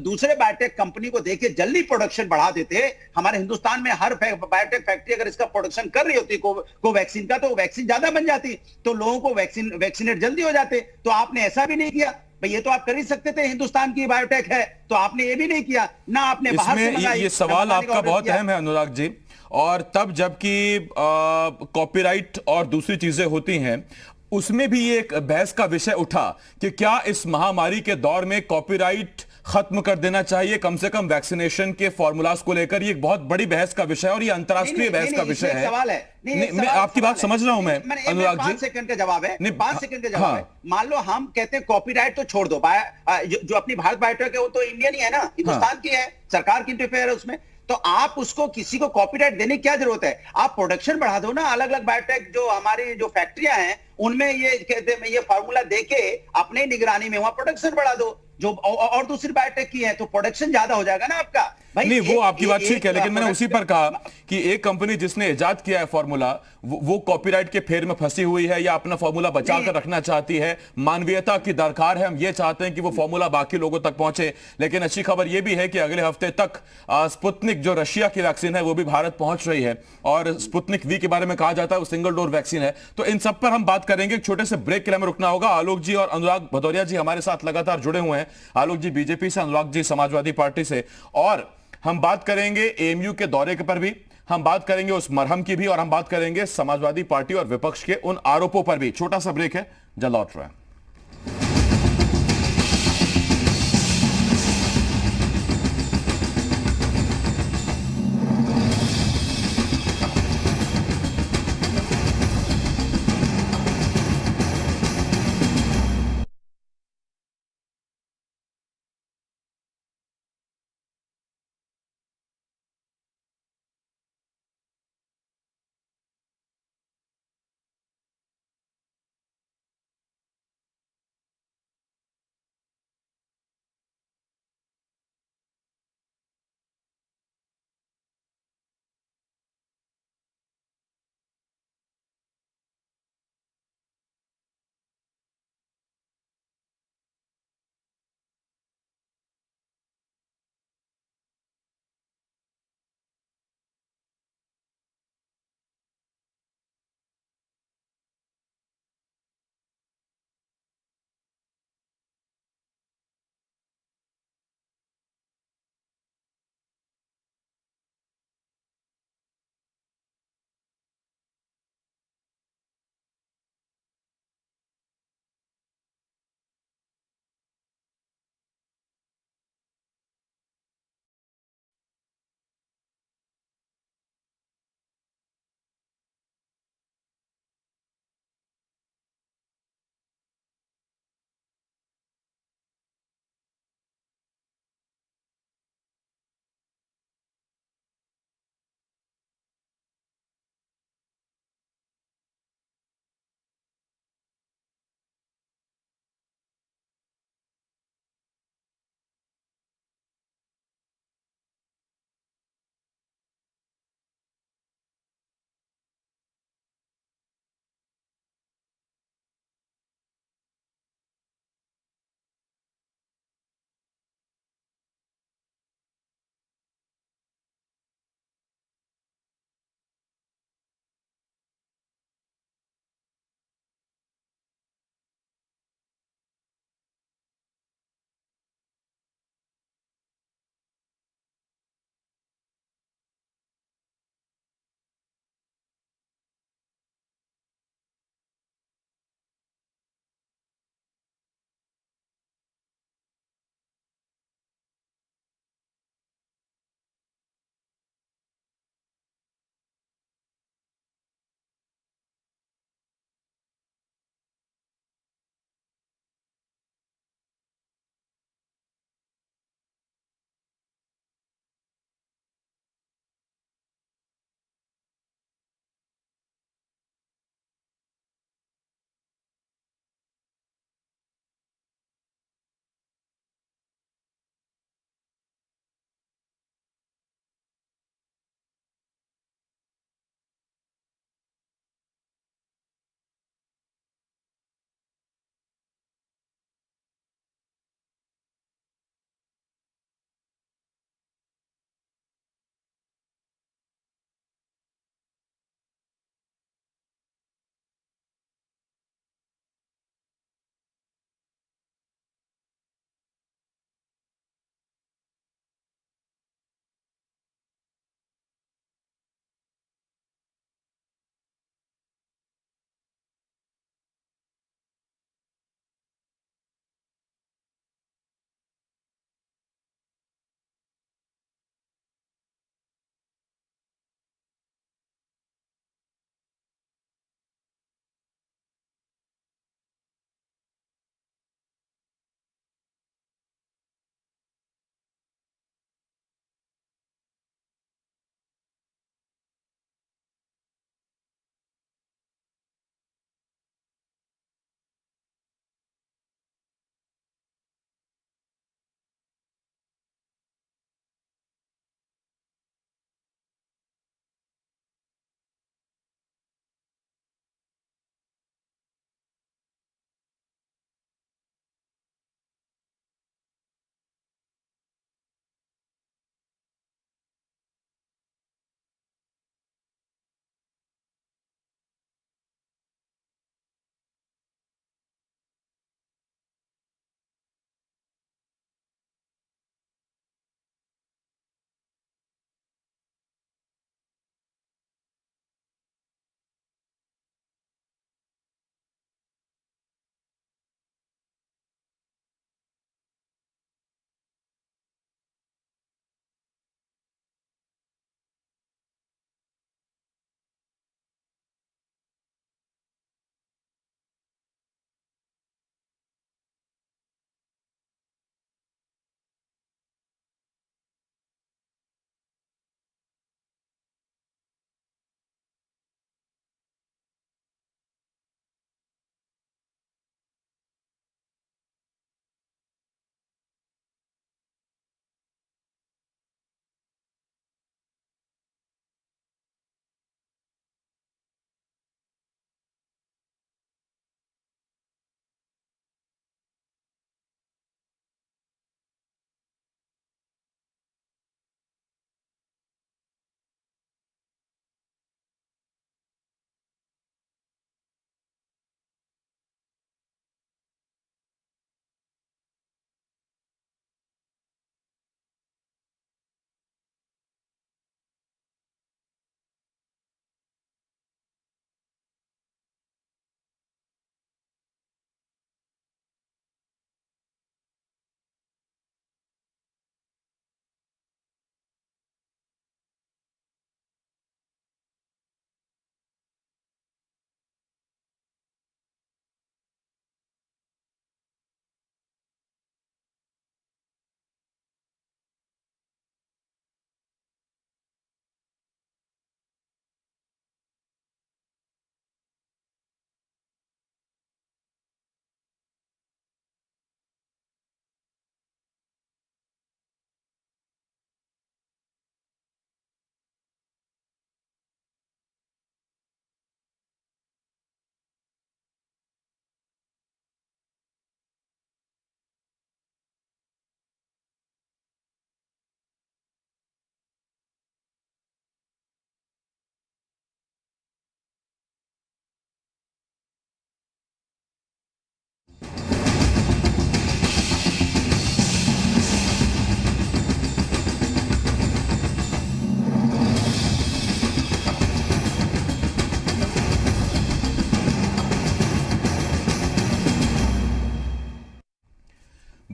दूसरे बायोटेक कंपनी को देके जल्दी प्रोडक्शन बढ़ा देते, हमारे हिंदुस्तान में हर बायोटेक फैक्ट्री अगर इसका प्रोडक्शन कर रही होती को वैक्सीन का, तो वैक्सीन ज्यादा बन जाती, तो लोगों को वैक्सीनेट जल्दी हो जाते। तो आपने ऐसा भी नहीं किया। भाई ये तो आप कर ही सकते थे, हिंदुस्तान की बायोटेक है, तो आपने ये भी नहीं किया ना, आपने बाहर से मंगाई। ये सवाल आपका बहुत अहम है अनुराग जी। और तब जबकि कॉपीराइट और दूसरी चीजें होती हैं, उसमें भी एक बहस का विषय उठा कि क्या इस महामारी के दौर में कॉपीराइट खत्म कर देना चाहिए, कम से कम वैक्सीनेशन के फॉर्मूलाज को लेकर। ये एक बहुत बड़ी बहस का विषय है और ये अंतर्राष्ट्रीय बहस का विषय है। सवाल है। मैं आपकी बात समझ रहा हूं मैं अनुराग जी। 5 सेकंड का जवाब है, 5 सेकंड का जवाब है। मान लो हम कहते हैं कॉपीराइट तो छोड़ दो, जो अपनी भारत बायोटेक है वो तो इंडियन ही है ना, हिंदुस्तान की है, सरकार की इंटरफेयर है उसमें। तो आप उसको किसी को कॉपीराइट देने की क्या जरूरत है? आप प्रोडक्शन बढ़ा दो ना। अलग अलग बायोटेक जो हमारी जो फैक्ट्रियां हैं उनमें ये कहते हैं ये फार्मूला देके अपने निगरानी में वहां प्रोडक्शन बढ़ा दो। जो और दूसरी बायोटेक की है तो प्रोडक्शन ज्यादा हो जाएगा ना आपका भाई। नहीं, वो आपकी बात ठीक है, लेकिन मैंने उसी पर कहा प्रोडक्शन कि एक कंपनी जिसने इजाद किया है फॉर्मूला, वो कॉपीराइट के फेर में फंसी हुई है या अपना फॉर्मूला बचा कर रखना चाहती है। मानवीयता की दरकार है, हम ये चाहते हैं कि वो फॉर्मूला बाकी लोगों तक पहुंचे। लेकिन अच्छी खबर यह भी है कि अगले हफ्ते तक स्पुतनिक जो रशिया की वैक्सीन है वो भी भारत पहुंच रही है, और स्पुतनिक वी के बारे में कहा जाता है वो सिंगल डोर वैक्सीन है। तो इन सब पर हम बात करेंगे। एक छोटे से ब्रेक के लिए हमें रुकना होगा। आलोक जी और अनुराग भदौरिया जी हमारे साथ लगातार जुड़े हुए हैं। आलोक जी बीजेपी से, अनुराग जी समाजवादी पार्टी से, और हम बात करेंगे एएमयू के दौरे के पर भी, हम बात करेंगे उस मरहम की भी, और हम बात करेंगे समाजवादी पार्टी और विपक्ष के उन आरोपों पर भी। छोटा सा ब्रेक है, जल्द लौट रहे हैं।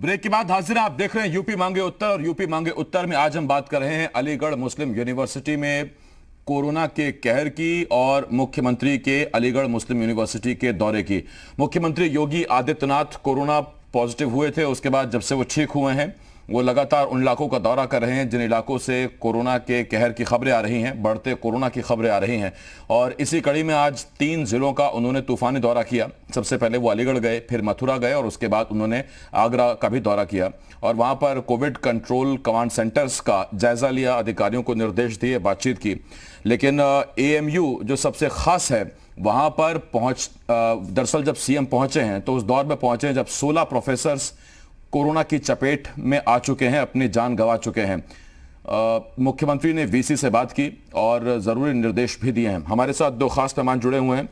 ब्रेक के बाद हाजिर हैं, आप देख रहे हैं यूपी मांगे उत्तर। और यूपी मांगे उत्तर में आज हम बात कर रहे हैं अलीगढ़ मुस्लिम यूनिवर्सिटी में कोरोना के कहर की और मुख्यमंत्री के अलीगढ़ मुस्लिम यूनिवर्सिटी के दौरे की। मुख्यमंत्री योगी आदित्यनाथ कोरोना पॉजिटिव हुए थे, उसके बाद जब से वो ठीक हुए हैं वो लगातार उन इलाकों का दौरा कर रहे हैं जिन इलाकों से कोरोना के कहर की खबरें आ रही हैं, बढ़ते कोरोना की खबरें आ रही हैं। और इसी कड़ी में आज 3 जिलों का उन्होंने तूफानी दौरा किया। सबसे पहले वो अलीगढ़ गए, फिर मथुरा गए और उसके बाद उन्होंने आगरा का भी दौरा किया और वहां पर कोविड कंट्रोल कमांड सेंटर्स का जायजा लिया, अधिकारियों को निर्देश दिए, बातचीत की। लेकिन AMU जो सबसे खास है वहां पर दरअसल जब सीएम पहुंचे हैं तो उस दौर में पहुंचे हैं जब 16 प्रोफेसर्स कोरोना की चपेट में आ चुके हैं, अपनी जान गंवा चुके हैं। मुख्यमंत्री ने VC से बात की और जरूरी निर्देश भी दिए हैं। हमारे साथ 2 खास मेहमान जुड़े हुए हैं।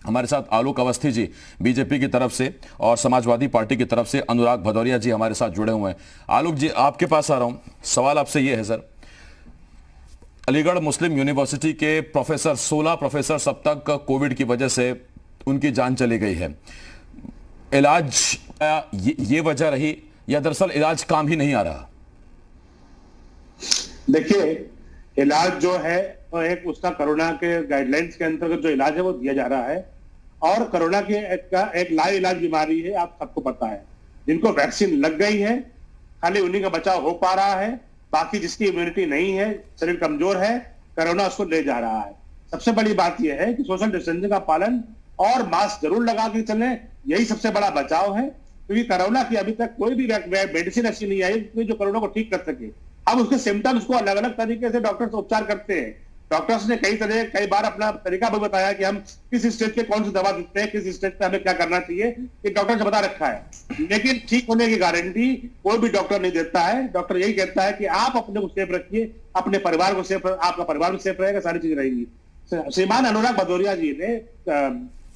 हमारे साथ आलोक अवस्थी जी बीजेपी की तरफ से और समाजवादी पार्टी की तरफ से अनुराग भदौरिया जी हमारे साथ जुड़े हुए हैं। आलोक जी, आपके पास आ रहा हूं। सवाल आपसे यह है सर, अलीगढ़ मुस्लिम यूनिवर्सिटी के 16 प्रोफेसर अब तक कोविड की वजह से उनकी जान चली गई है। इलाज ये वजह रही या दरअसल इलाज काम ही नहीं आ रहा? देखिए, इलाज जो है वो एक उसका कोरोना के गाइडलाइंस के अंतर्गत जो इलाज है वो दिया जा रहा है। और कोरोना की एक लाइव इलाज बीमारी है, आप सबको पता है। जिनको वैक्सीन लग गई है खाली उन्हीं का बचाव हो पा रहा है, बाकी जिसकी इम्यूनिटी नहीं है, शरीर कमजोर है, कोरोना उसको ले जा रहा है। सबसे बड़ी बात यह है कि सोशल डिस्टेंसिंग का पालन और मास्क जरूर लगा के चलें, यही सबसे बड़ा बचाव है। क्योंकि कोरोना की अभी तक कोई भी मेडिसिन ऐसी नहीं आई जो कोरोना को ठीक कर सके। अब उसके सिम्टम्स को अलग अलग तरीके से डॉक्टर्स उपचार करते हैं। डॉक्टर्स ने कई बार अपना तरीका भी बताया कि हम किस स्टेज पे कौन सी दवा देते हैं, किस स्टेज पे हमें क्या करना चाहिए, ये डॉक्टर ने बता रखा है। लेकिन ठीक होने की गारंटी कोई भी डॉक्टर नहीं देता है। डॉक्टर यही कहता है कि आप अपने को सेफ रखिए, अपने परिवार को सेफ, आपका परिवार भी सेफ रहेगा, सारी चीज रहेगी। श्रीमान अनुराग भदौरिया जी ने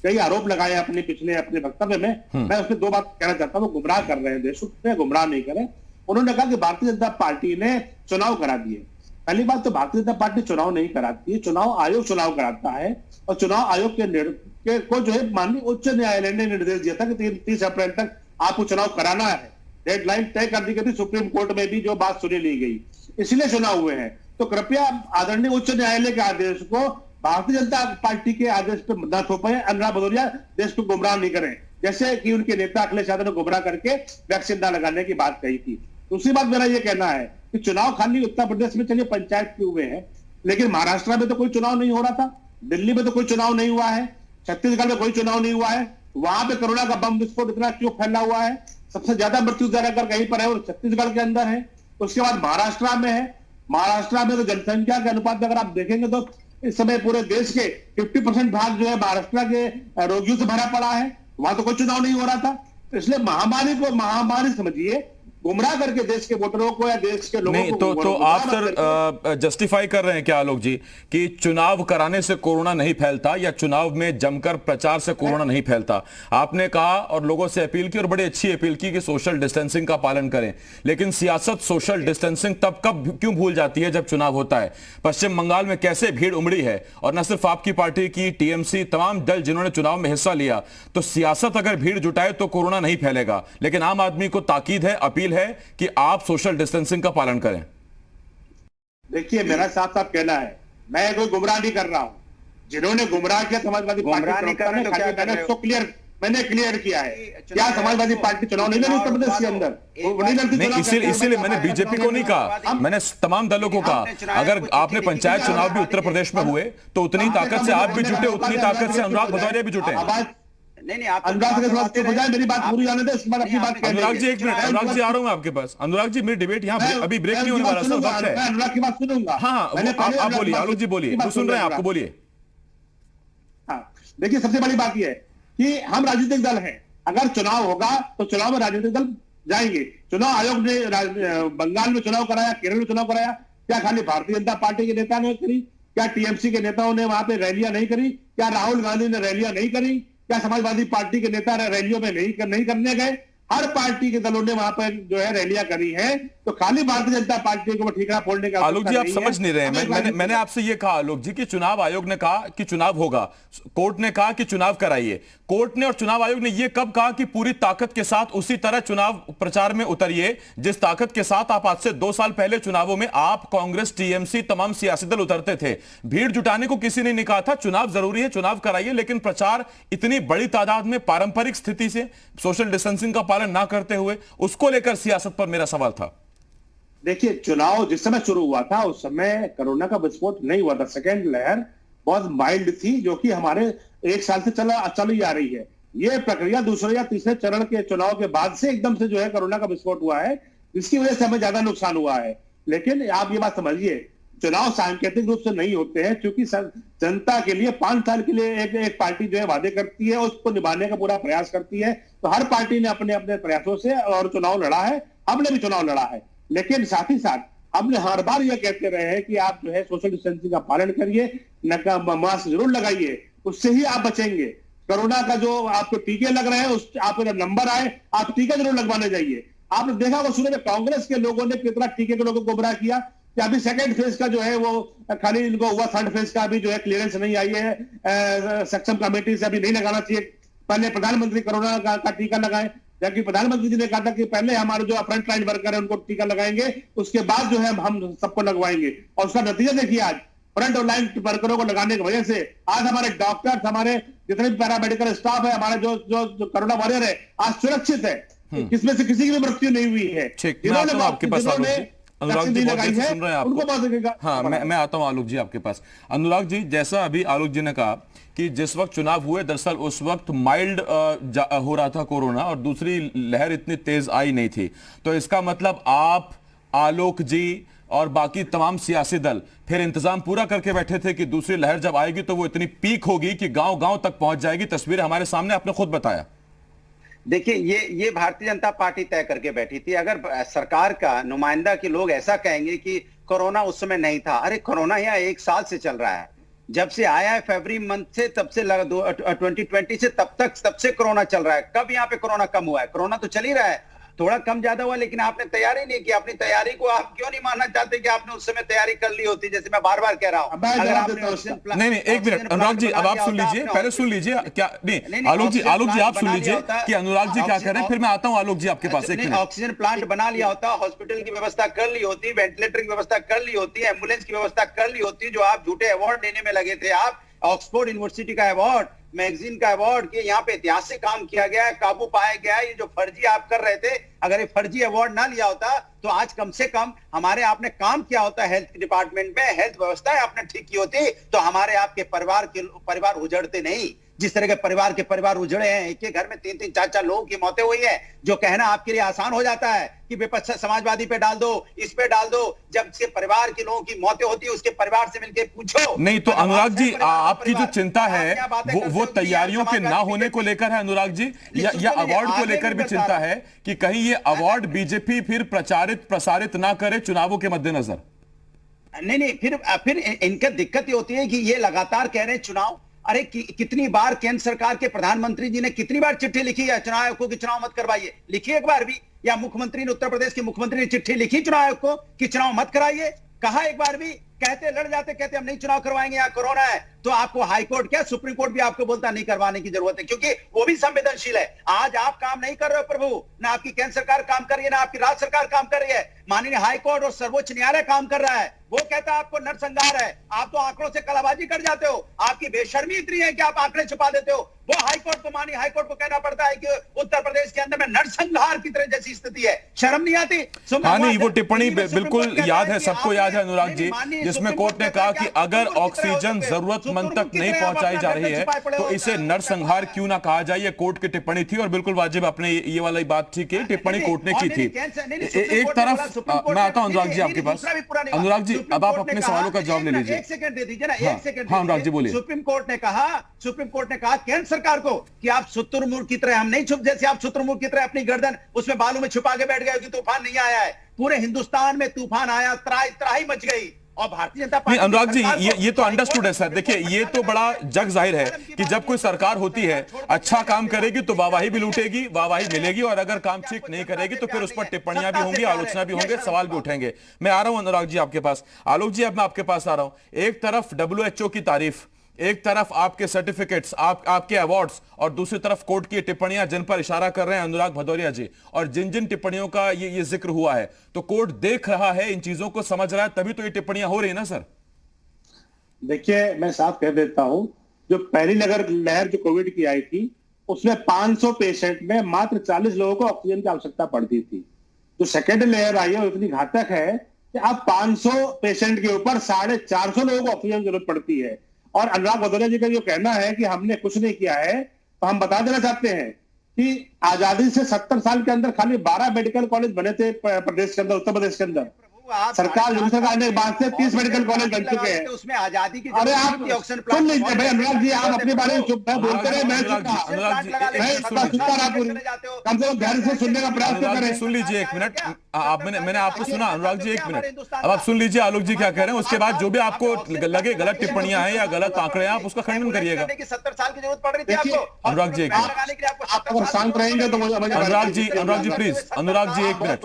कई आरोप लगाए अपने वक्तव्य में। मैं उसमें 2 बात कहना चाहता हूँ। वो गुमराह कर रहे हैं, देश को गुमराह नहीं करें। उन्होंने कहा कि भारतीय जनता पार्टी ने चुनाव करा दिए। पहली बात तो भारतीय जनता पार्टी चुनाव नहीं कराती है, चुनाव आयोग चुनाव कराता है। और चुनाव आयोग को जो है माननीय उच्च न्यायालय ने निर्देश दिया था कि 30 अप्रैल तक आपको चुनाव कराना है। डेडलाइन तय कर दी गई थी, सुप्रीम कोर्ट में भी जो बात सुनी ली गई, इसलिए चुनाव हुए हैं। तो कृपया आदरणीय उच्च न्यायालय के आदेश को भारतीय जनता पार्टी के आदेश पर न थोपे। अनुराग भदौरिया देश को गुमराह नहीं करें, जैसे कि उनके नेता अखिलेश यादव ने गुमराह करके वैक्सीन न लगाने की बात कही थी। दूसरी बात मेरा यह कहना है कि चुनाव खाली उत्तर प्रदेश में चलिए पंचायत के हुए हैं, लेकिन महाराष्ट्र में तो कोई चुनाव नहीं हो रहा था, दिल्ली में तो कोई चुनाव नहीं हुआ है, छत्तीसगढ़ में कोई चुनाव नहीं हुआ है। वहां पे कोरोना का बम विस्फोट इतना क्यों फैला हुआ है? सबसे ज्यादा मृत्यु दर अगर कहीं पर है वो छत्तीसगढ़ के अंदर है। उसके बाद महाराष्ट्र में है। महाराष्ट्र में तो जनसंख्या के अनुपात में अगर आप देखेंगे तो इस समय पूरे देश के 50% भाग जो है महाराष्ट्र के रोगियों से भरा पड़ा है। वहां तो कोई चुनाव नहीं हो रहा था। इसलिए महामारी को महामारी समझिए, गुमराह करके देश के वोटरों को या देश के लोगों नहीं, को तो आप सर जस्टिफाई कर रहे हैं क्या आलोक जी कि चुनाव कराने से कोरोना नहीं फैलता या चुनाव में जमकर प्रचार से कोरोना नहीं फैलता? आपने कहा और लोगों से अपील की और बड़ी अच्छी अपील की कि सोशल डिस्टेंसिंग का पालन करें, लेकिन सियासत सोशल डिस्टेंसिंग तब कब क्यों भूल जाती है जब चुनाव होता है? पश्चिम बंगाल में कैसे भीड़ उमड़ी है, और न सिर्फ आपकी पार्टी की, TMC, तमाम दल जिन्होंने चुनाव में हिस्सा लिया। तो सियासत अगर भीड़ जुटाए तो कोरोना नहीं फैलेगा, लेकिन आम आदमी को ताकीद है, अपील है कि आप सोशल डिस्टेंसिंग का पालन करें। देखिए, मेरा साफ साफ कहना है, मैं कोई गुमराह नहीं कर रहा हूं। जिन्होंने गुमराह किया समाजवादी पार्टी, मैंने क्लियर किया है। क्या समाजवादी पार्टी चुनाव नहीं लड़ी उत्तर प्रदेश के अंदर? नहीं, इसीलिए मैंने बीजेपी को नहीं कहा, मैंने तमाम दलों को कहा अगर आपने पंचायत चुनाव भी उत्तर प्रदेश में हुए तो उतनी ताकत से आप भी जुटे, उतनी ताकत से अनुराग भदौरिया भी जुटे। नहीं, अनुराग के बजाय मेरी बात पूरी जाने दे, इसके बाद अपनी बात। अनुराग जी, एक मिनट, अनुराग जी आ रहा हूं आपके पास। अनुराग जी, मेरी डिबेट यहाँ अभी ब्रेक नहीं होने वाला, सर वक्त है। अनुराग की बात सुनूंगा। हाँ, आप बोलिए आलोक जी, बोलिए, वो सुन रहे हैं आपको, बोलिए। हाँ, देखिए, सबसे बड़ी बात यह है कि हम राजनीतिक दल हैं। अगर चुनाव होगा तो चुनाव में राजनीतिक दल जाएंगे। चुनाव आयोग ने बंगाल में चुनाव कराया, केरल में चुनाव कराया, क्या खाली भारतीय जनता पार्टी के नेता ने करी? क्या TMC के नेताओं ने वहां पे रैलियां नहीं करी? क्या राहुल गांधी ने रैलियां नहीं करी? क्या समाजवादी पार्टी के नेता रैलियों में नहीं करने गए? हर पार्टी के दलों ने वहां पर जो है रैलियां करी है। तो खाली भारतीय जनता पार्टी को ठीकरा फोड़ने का आलोक जी आप समझ नहीं रहे हैं। मैंने आपसे ये कहा आलोक जी कि चुनाव आयोग ने कहा कि चुनाव होगा, कोर्ट ने कहा कि चुनाव कराइए। कोर्ट ने और चुनाव आयोग ने ये कब कहा कि पूरी ताकत के साथ उसी तरह चुनाव प्रचार में उतरिए जिस ताकत के साथ आप आज से 2 साल पहले चुनावों में आप, कांग्रेस, टीएमसी, तमाम सियासी दल उतरते थे। भीड़ जुटाने को किसी ने नहीं कहा था चुनाव जरूरी है, चुनाव कराइए, लेकिन प्रचार इतनी बड़ी तादाद में पारंपरिक स्थिति से सोशल डिस्टेंसिंग का पालन ना करते हुए, उसको लेकर सियासत पर मेरा सवाल था। देखिए, चुनाव जिस समय शुरू हुआ था उस समय कोरोना का विस्फोट नहीं हुआ था। सेकेंड लहर बहुत माइल्ड थी, जो कि हमारे 1 साल से चल ही आ रही है। ये प्रक्रिया दूसरे या तीसरे चरण के चुनाव के बाद से एकदम से जो है कोरोना का विस्फोट हुआ है, जिसकी वजह से हमें ज्यादा नुकसान हुआ है। लेकिन आप ये बात समझिए, चुनाव सांकेतिक रूप से नहीं होते हैं, क्योंकि जनता के लिए 5 साल के लिए एक पार्टी जो है वादे करती है, उसको निभाने का पूरा प्रयास करती है। तो हर पार्टी ने अपने अपने प्रयासों से और चुनाव लड़ा है, हमने भी चुनाव लड़ा है। लेकिन साथ ही साथ हमने हर बार यह कहते रहे हैं कि आप जो है सोशल डिस्टेंसिंग का पालन करिए, मास्क जरूर लगाइए, उससे ही आप बचेंगे। कोरोना का जो आपको टीके लग रहे हैं, उस आपको जब नंबर आए आप टीका जरूर लगवाने जाइए। आपने देखा होगा शुरू में कांग्रेस के लोगों ने कितना टीके के लोगों को गुमराह किया कि अभी सेकंड फेज का जो है वो खाली इनको हुआ, थर्ड फेज का अभी जो है क्लियरेंस नहीं आई है, सक्षम कमेटी से अभी नहीं लगाना चाहिए, पहले प्रधानमंत्री कोरोना का टीका लगाए। जबकि प्रधानमंत्री जी ने कहा था कि पहले हमारे जो फ्रंट लाइन वर्कर है उनको टीका लगाएंगे, उसके बाद जो है हम सबको लगवाएंगे। और उसका नतीजा देखिए, आज फ्रंट लाइन वर्करों को लगाने की वजह से आज हमारे डॉक्टर्स, हमारे जितने भी पैरामेडिकल स्टाफ है, हमारे जो कोरोना वॉरियर है, आज सुरक्षित है। इसमें से किसी की भी मृत्यु नहीं हुई है। जिन्होंने आपके पास अनुराग जी बहुत अच्छे सुन रहे हैं आपको। हाँ, मैं आता हूं आलोक जी आपके पास। अनुराग जी, जैसा अभी आलोक जी ने कहा कि जिस वक्त चुनाव हुए, दरअसल उस वक्त माइल्ड हो रहा था कोरोना और दूसरी लहर इतनी तेज आई नहीं थी। तो इसका मतलब आप, आलोक जी और बाकी तमाम सियासी दल फिर इंतजाम पूरा करके बैठे थे कि दूसरी लहर जब आएगी तो वो इतनी पीक होगी कि गांव-गांव तक पहुंच जाएगी। तस्वीर हमारे सामने, आपने खुद बताया। देखिए, ये भारतीय जनता पार्टी तय करके बैठी थी। अगर सरकार का नुमाइंदा के लोग ऐसा कहेंगे कि कोरोना उस समय नहीं था, अरे कोरोना यहाँ 1 साल से चल रहा है। जब से आया है फरवरी मंथ से, तब से 2020 से तब से कोरोना चल रहा है। कब यहाँ पे कोरोना कम हुआ है? कोरोना तो चल ही रहा है, थोड़ा कम ज्यादा हुआ, लेकिन आपने तैयारी नहीं की। अपनी तैयारी को आप क्यों नहीं मानना चाहते कि आपने उस समय तैयारी कर ली होती? जैसे मैं बार बार कह रहा हूं, अगर आपने नहीं, एक मिनट अनुराग जी, अब आप सुन लीजिए, पहले सुन लीजिए क्या। नहीं आलोक जी आप सुन लीजिए कि अनुराग जी क्या कह रहे हैं, फिर मैं आता हूं आलोक जी आपके पास। एक मिनट, ऑक्सीजन प्लांट बना लिया होता, हॉस्पिटल की व्यवस्था कर ली होती, वेंटिलेटर की व्यवस्था कर ली होती, एम्बुलेंस की व्यवस्था कर ली होती, जो आप झूठे अवार्ड देने में लगे थे। आप ऑक्सफोर्ड यूनिवर्सिटी का अवार्ड, मैगजीन का अवार्ड, कि यहाँ पे ऐतिहासिक काम किया गया है, काबू पाया गया है। ये जो फर्जी आप कर रहे थे, अगर ये फर्जी अवार्ड ना लिया होता तो आज कम से कम हमारे आपने काम किया होता हेल्थ डिपार्टमेंट में, हेल्थ व्यवस्था आपने ठीक की होती, तो हमारे आपके परिवार उजड़ते नहीं। जिस तरह के परिवार उजड़े हैं, एक घर में 3-3, 4-4 लोगों की मौतें हुई है, जो कहना आपके लिए आसान हो जाता है कि विपक्ष समाजवादी पे डाल दो, इस पे डाल दो। जब से परिवार के लोगों की मौतें होती है, उसके परिवार से मिलकर पूछो। नहीं तो अनुराग जी, आपकी जो चिंता है वो तैयारियों के ना होने को लेकर है अनुराग जी, या अवार्ड को लेकर भी चिंता है कि कहीं ये अवार्ड बीजेपी फिर प्रसारित ना करे चुनावों के मद्देनजर? नहीं, फिर इनका दिक्कत ये होती है कि ये लगातार कह रहे हैं चुनाव। अरे कितनी बार केंद्र सरकार के प्रधानमंत्री जी ने कितनी बार चिट्ठी लिखी है चुनाव आयोग को कि चुनाव मत करवाइए? लिखी एक बार भी? या मुख्यमंत्री ने, उत्तर प्रदेश के मुख्यमंत्री ने चिट्ठी लिखी चुनाव आयोग को कि चुनाव मत कराइए? कहा एक बार भी? कहते लड़ जाते, कहते हम नहीं चुनाव करवाएंगे, यहाँ कोरोना है। तो आपको हाई कोर्ट क्या, सुप्रीम कोर्ट भी आपको बोलता नहीं करवाने की जरूरत है, क्योंकि वो भी संवेदनशील है। आज आप काम नहीं कर रहे हो प्रभु, ना आपकी केंद्र सरकार काम कर रही है, ना आपकी राज्य सरकार काम कर रही है। माननीय हाई कोर्ट और सर्वोच्च न्यायालय काम कर रहा है। वो कहता है आपको नरसंहार है, आप तो आंकड़ों से कलाबाजी कर जाते हो। आपकी बेशर्मी इतनी है कि आप आंकड़े छुपा देते हो। वो हाई कोर्ट को, माननीय हाई कोर्ट को कहना पड़ता है कि उत्तर प्रदेश के अंदर में नरसंहार की तरह जैसी स्थिति है। शर्म नहीं आती? हाँ नहीं, वो टिप्पणी बिल्कुल याद है, सबको याद है अनुराग जी, जिसमें कोर्ट ने कहा कि अगर ऑक्सीजन जरूरतमंद तक नहीं पहुंचाई जा रही है तो इसे नरसंहार क्यों ना कहा जाए। ये कोर्ट की टिप्पणी थी और बिल्कुल वाजिब, अपने ये वाली बात थी कि टिप्पणी कोर्ट ने की थी। एक तरफ मैं आता हूं अनुराग जी आपके पास। अनुराग जी, अब आप अपने सवालों का जवाब ले लीजिए। एक सेकंड दे दीजिए ना, एक सेकंड। हाँ अनुराग जी बोलिए। सुप्रीम कोर्ट ने कहा केंद्र सरकार को कि आप शुतुरमुर्ग की तरह, हम नहीं छुप, जैसे आप शुतुरमुर्ग की तरह अपनी गर्दन उसमें बालू में छुपा के बैठ गए कि तूफान नहीं आया है। पूरे हिंदुस्तान में तूफान आया, त्राही मच गई, और भारतीय जनता नहीं पार्टी अनुराग जी, ये तो अंडरस्टूड है सर। देखिए ये तो बड़ा जग जाहिर है कि जब कोई सरकार होती है अच्छा काम करेगी तो वाहवाही भी लूटेगी, वाहवाही मिलेगी, और अगर काम ठीक नहीं करेगी तो फिर उस पर टिप्पणियां भी होंगी, आलोचना भी होंगे, सवाल भी उठेंगे। मैं आ रहा हूं अनुराग जी आपके पास। आलोक जी अब मैं आपके पास आ रहा हूं। एक तरफ WHO की तारीफ, एक तरफ आपके सर्टिफिकेट्स, आपके अवार्ड्स, और दूसरी तरफ कोर्ट की टिप्पणियां जिन पर इशारा कर रहे हैं अनुराग भदौरिया जी, और जिन जिन टिप्पणियों का ये जिक्र हुआ है, तो कोर्ट देख रहा है, इन चीजों को समझ रहा है, तभी तो ये टिप्पणियां हो रही है ना सर। देखिए मैं साफ कह देता हूं, जो पहली लहर जो कोविड की आई थी उसमें 500 पेशेंट में मात्र 40 लोगों को ऑक्सीजन की आवश्यकता पड़ती थी। जो सेकेंड लेयर आई है वो इतनी घातक है कि अब 500 पेशेंट के ऊपर 450 लोगों को ऑक्सीजन की जरूरत पड़ती है। और अनुराग भदौरिया जी का जो कहना है कि हमने कुछ नहीं किया है, तो हम बता देना चाहते हैं कि आजादी से 70 साल के अंदर खाली 12 मेडिकल कॉलेज बने थे प्रदेश के अंदर, उत्तर प्रदेश के अंदर। सरकार योगी सरकार ने बाद से 30 मेडिकल कॉलेज बन चुके हैं। उसमें आजादी की अरे आप सुन लीजिए भाई अनुराग जी, आप अपने बारे में चुप है, बोलते रहे, मैं अनुराग जी कम से कम ध्यान से सुनने का प्रयास करें। सुन लीजिए एक मिनट, आप मैंने आपको सुना अनुराग जी, एक मिनट अब आप सुन लीजिए आलोक जी क्या कह रहे हैं, उसके बाद जो भी आपको लगे गलत टिप्पणियां हैं या गलत आंकड़े हैं आप उसका खंडन करिएगा। 70 साल की जरूरत पड़ रही थी आपको अनुराग जी, आप अगर शांत रहेंगे तो अनुराग जी प्लीज, अनुराग जी एक मिनट,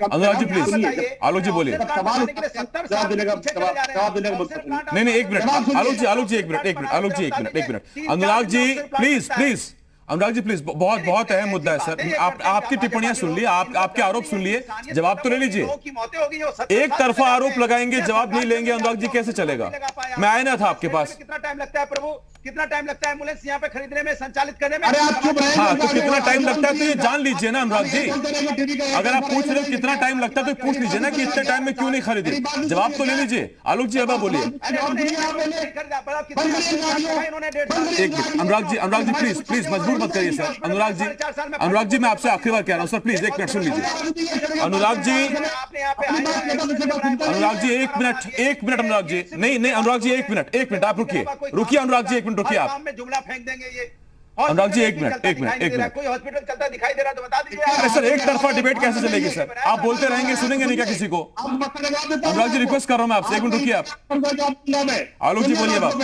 अनुराग जी प्लीज, आलोक जी बोलिए। जवाब देने का नहीं एक मिनट, आलोक जी एक मिनट, आलोक जी एक minute, Anurag ji please, Anurag ji please, बहुत अहम मुद्दा है सर। आपकी टिप्पणियां सुन ली, आपके आरोप सुन लिए, जवाब तो ले लीजिए। एक तरफा आरोप लगाएंगे, जवाब नहीं लेंगे अनुराग जी, कैसे चलेगा? मैं आया ना था आपके पास। कितना टाइम लगता है प्रभु, कितना टाइम लगता है एम्बुलेंस यहाँ पे खरीदने में, संचालित करने में? अरे आप चुप रहे। हाँ, तो कितना टाइम लगता है तो ये जान लीजिए ना अनुराग जी। अगर आप पूछ रहे हो कितना टाइम लगता है तो पूछ लीजिए ना कि इतने टाइम में क्यों नहीं खरीदे, जवाब तो ले लीजिए। आलोक जी अब आप बोलिए। एक मिनट अनुराग जी प्लीज मजबूर मत करिए सर। अनुराग जी मैं आपसे आखिरी बार कह रहा हूँ सर, प्लीज एक मिनट सुन लीजिए। अनुराग जी एक मिनट अनुराग जी, नहीं अनुराग जी एक मिनट आप रुकिए अनुराग जी, एक मिनट रुकिए आप। जुमला फेंक देंगे ये अनुराग जी एक मिनट, कोई हॉस्पिटल चलता दिखाई दे रहा तो बता दीजिए। अरे सर एक तरफा डिबेट कैसे चलेगी सर? आप बोलते रहेंगे, सुनेंगे नहीं क्या किसी को? अनुराग जी रिक्वेस्ट कर रहा हूं मैं आपसे, एक मिनट रुकिए आप। आलोक जी बोलिए बात।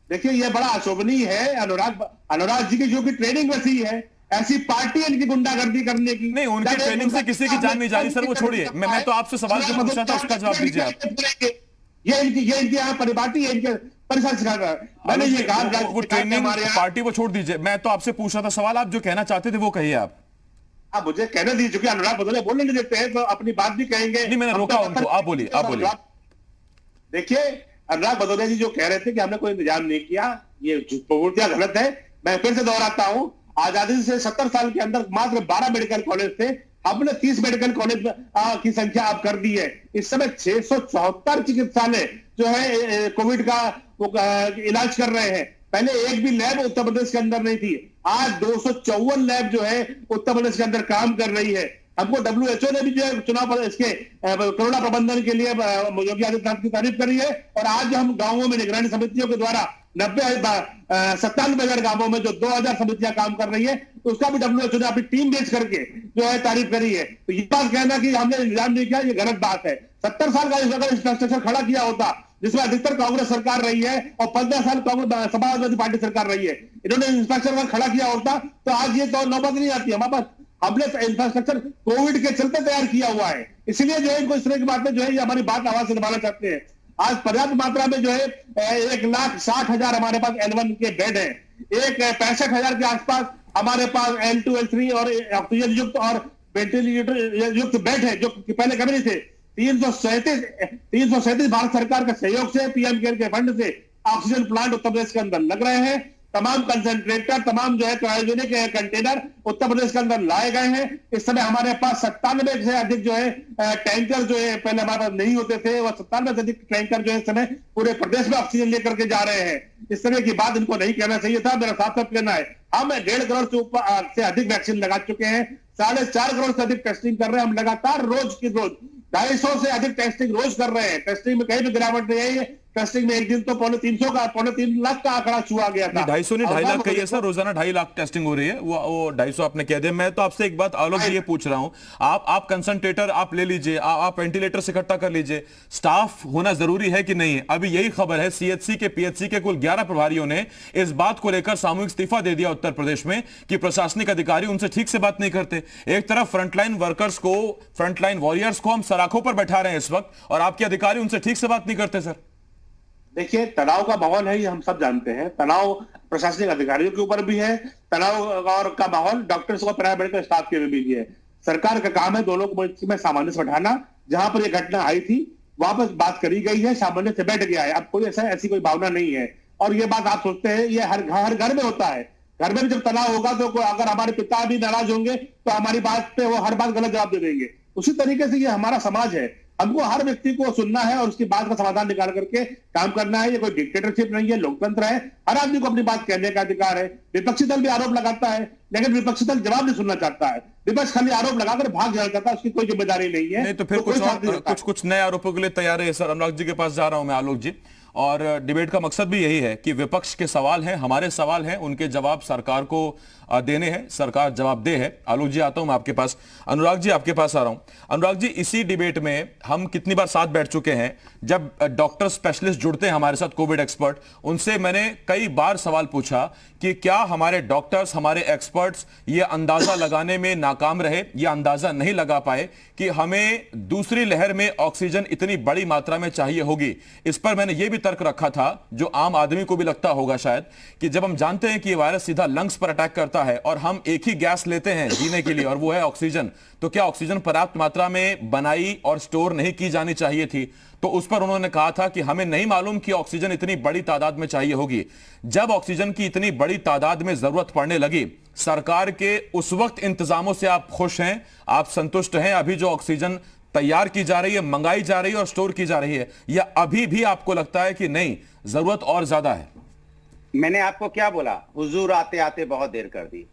देखिए ये बड़ा अशोभनीय है अनुराग जी की जो कि ट्रेनिंग वैसी है, ऐसी पार्टी है इनकी गुंडागर्दी करने की। नहीं उनकी ट्रेनिंग से किसी की जान नहीं जा रही सर, वो छोड़िए। मैं तो आपसे सवाल जो पूछ रहा था उसका जवाब दीजिए आप। ये इनकी यहाँ परिपाटी है, इनके परिसर सिखा रहा है। मैंने ये कहा वो ट्रेनिंग पार्टी वो छोड़ दीजिए, मैं तो आपसे पूछ रहा था सवाल, आप जो कहना चाहते थे वो कहिए आप। मुझे कहने दीजिए, क्योंकि अनुराग भदौरिया बोलने नहीं देते हैं तो अपनी बात भी कहेंगे। नहीं मैंने रोका उनको, आप बोलिए। देखिए अनुराग भदौरिया जी जो कह रहे थे कि हमने कोई इंतजाम नहीं किया, ये प्रवृत्तियां गलत है। मैं फिर से दोहराता हूं, आजादी से 70 साल के अंदर मात्र 12 मेडिकल कॉलेज थे, हमने 30 मेडिकल कॉलेज की संख्या अब कर दी है। इस समय 674 चिकित्सालय जो है कोविड का इलाज कर रहे हैं। पहले एक भी लैब उत्तर प्रदेश के अंदर नहीं थी, आज 254 लैब जो है उत्तर प्रदेश के अंदर काम कर रही है। हमको WHO ने भी जो है चुनाव पर इसके कोरोना प्रबंधन के लिए योगी आदित्यनाथ की तारीफ करी है। और आज जो हम गांवों में निगरानी समितियों के द्वारा 97,000 गांवों में जो 2000 समितियां काम कर रही है, उसका भी WHO ने अपनी टीम भेज करके जो है तारीफ करी है। तो ये बात कहना कि हमने इंतजाम नहीं किया, ये गलत बात है। 70 साल का अगर इंफ्रास्ट्रक्चर खड़ा किया होता जिसमें अधिकतर कांग्रेस सरकार रही है और 15 साल कांग्रेस समाजवादी पार्टी सरकार रही है, इन्होंने इंफ्रास्ट्रक्चर खड़ा किया होता तो आज ये तो नौबत नहीं आती हमारे पास। हमने इंफ्रास्ट्रक्चर कोविड के चलते तैयार किया हुआ है, इसलिए जो है इनको इस तरह की बातें जो है ये हमारी बात आवाज से निभाना चाहते हैं। आज पर्याप्त मात्रा में जो है 1,60,000 हमारे पास L1 के बेड है, 65,000 के आसपास हमारे पास L2 L3 और ऑक्सीजन युक्त और वेंटिलेटर युक्त बेड है, जो पहले कभी नहीं थे। 337 भारत सरकार के सहयोग से PM केयर के फंड से ऑक्सीजन प्लांट उत्तर प्रदेश के अंदर लग रहे हैं। तमाम कंसंट्रेटर, तमाम जो है क्रायोजेनिक कंटेनर उत्तर प्रदेश के अंदर लाए गए हैं। इस समय हमारे पास 97 से अधिक जो है टैंकर जो है पहले हमारे पास नहीं होते थे, और 97 से अधिक टैंकर जो है इस समय पूरे प्रदेश में ऑक्सीजन लेकर के जा रहे हैं। इस तरह की बात इनको नहीं कहना चाहिए था। मेरा साफ साफ कहना है, हम 1.5 करोड़ से अधिक वैक्सीन लगा चुके हैं, 4.5 करोड़ से अधिक टेस्टिंग कर रहे हैं हम लगातार, रोज की रोज 250 से अधिक टेस्टिंग रोज कर रहे हैं। टेस्टिंग में कहीं भी गिरावट नहीं आई है, टेस्टिंग में एक दिन तो 3 लाख का आंकड़ा छुआ गया था। 250 नहीं 2.5 लाख कही है सर, रोजाना 2.5 लाख टेस्टिंग हो रही है, वो 250 आपने कह दिया। मैं तो आपसे एक बात आलोक जी ये पूछ रहा हूं, आप कंसंट्रेटर आप ले लीजिए, आप वेंटिलेटर से इकट्ठा कर लीजिए, स्टाफ होना जरूरी है कि नहीं? अभी यही खबर है सीएचसी के पीएचसी के कुल 11 प्रभारियों ने इस बात को लेकर सामूहिक इस्तीफा दे दिया उत्तर प्रदेश में कि प्रशासनिक अधिकारी उनसे ठीक से बात नहीं करते। एक तरफ फ्रंटलाइन वर्कर्स को, फ्रंटलाइन वॉरियर्स को हम सराखों पर बैठा रहे हैं इस वक्त, और आपके अधिकारी उनसे ठीक से बात नहीं करते सर। देखिए, तनाव का माहौल है, ये हम सब जानते हैं। तनाव प्रशासनिक अधिकारियों के ऊपर भी है, तनाव और का माहौल डॉक्टर्स और पैरामेडिकल स्टाफ के भी है। सरकार का काम है दोनों को में सामान्य से बैठाना। जहां पर यह घटना आई थी वहां पर बात करी गई है, सामान्य से बैठ गया है। अब कोई ऐसी कोई भावना नहीं है। और ये बात आप सोचते हैं ये हर घर में होता है। घर में भी जब तनाव होगा तो अगर हमारे पिता भी नाराज होंगे तो हमारी बात पे वो हर बात गलत जवाब दे देंगे। उसी तरीके से ये हमारा समाज है, हमको हर व्यक्ति को सुनना है और उसकी बात का समाधान निकाल करके काम करना है। ये कोई डिक्टेटरशिप नहीं है, लोकतंत्र है। हर आदमी को अपनी बात कहने का अधिकार है। विपक्षी दल भी आरोप लगाता है, लेकिन विपक्षी दल जवाब नहीं सुनना चाहता है। विपक्ष खाली आरोप लगाकर भाग जाना चाहता है, उसकी कोई जिम्मेदारी नहीं है। नहीं तो फिर कुछ नए आरोपों के लिए तैयार है सर। अनुराग जी के पास जा रहा हूं मैं, आलोक जी, और डिबेट का मकसद भी यही है कि विपक्ष के सवाल हैं, हमारे सवाल हैं, उनके जवाब सरकार को देने हैं, सरकार जवाबदेह है। आलोक जी आता हूं मैं आपके पास, अनुराग जी आपके पास आ रहा हूं। अनुराग जी, इसी डिबेट में हम कितनी बार साथ बैठ चुके हैं, जब डॉक्टर स्पेशलिस्ट जुड़ते हैं हमारे साथ, कोविड एक्सपर्ट, उनसे मैंने कई बार सवाल पूछा कि क्या हमारे डॉक्टर्स, हमारे एक्सपर्ट्स ये अंदाजा लगाने में नाकाम रहे, ये अंदाजा नहीं लगा पाए कि हमें दूसरी लहर में ऑक्सीजन इतनी बड़ी मात्रा में चाहिए होगी। इस पर मैंने ये भी तर्क रखा था, जो आम आदमी को भी लगता होगा शायद, कि जब हम जानते हैं कि ये वायरस सीधा लंग्स पर अटैक करता है और हम एक ही गैस लेते हैं जीने के लिए और वो है ऑक्सीजन, तो क्या ऑक्सीजन पर्याप्त मात्रा में बनाई और स्टोर नहीं की जानी चाहिए थी? तो उस पर उन्होंने कहा था कि हमें नहीं मालूम कि ऑक्सीजन इतनी बड़ी तादाद में चाहिए होगी। जब ऑक्सीजन की इतनी बड़ी तादाद में जरूरत पड़ने लगी, सरकार के उस वक्त इंतजामों से आप खुश हैं, आप संतुष्ट हैं? अभी जो ऑक्सीजन तैयार की जा रही है, मंगाई जा रही है और स्टोर की जा रही है, या अभी भी आपको लगता है कि नहीं, जरूरत और ज्यादा है? मैंने आपको क्या बोला, हुजूर आते आते बहुत देर कर दी।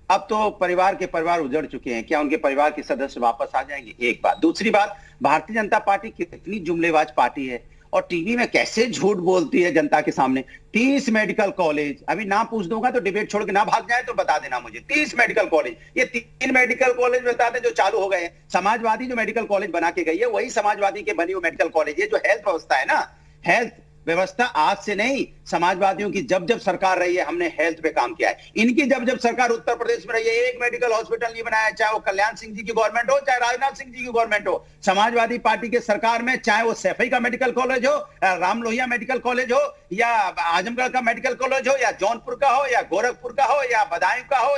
अब तो परिवार के परिवार उजड़ चुके हैं, क्या उनके परिवार के सदस्य वापस आ जाएंगे? एक बात। दूसरी बात, भारतीय जनता पार्टी कितनी जुमलेबाज पार्टी है और टीवी में कैसे झूठ बोलती है जनता के सामने। 30 मेडिकल कॉलेज, अभी नाम पूछ दूंगा तो डिबेट छोड़ के ना भाग जाए तो बता देना मुझे। 30 मेडिकल कॉलेज, ये 3 मेडिकल कॉलेज बता दें जो चालू हो गए हैं। समाजवादी जो मेडिकल कॉलेज बना के गई है वही समाजवादी के बनी हुई मेडिकल कॉलेज है। जो हेल्थ व्यवस्था है ना, हेल्थ व्यवस्था आज से नहीं, समाजवादियों की जब जब सरकार रही है हमने हेल्थ पे काम किया है। इनकी जब जब सरकार उत्तर प्रदेश में रही है एक मेडिकल हॉस्पिटल नहीं बनाया, चाहे वो कल्याण सिंह जी की गवर्नमेंट हो, चाहे राजनाथ सिंह जी की गवर्नमेंट हो। समाजवादी पार्टी के सरकार में चाहे वो सैफई का मेडिकल कॉलेज हो, राम लोहिया मेडिकल कॉलेज हो, या आजमगढ़ का मेडिकल कॉलेज हो, या जौनपुर का हो, या गोरखपुर का हो, या बदायूं का हो,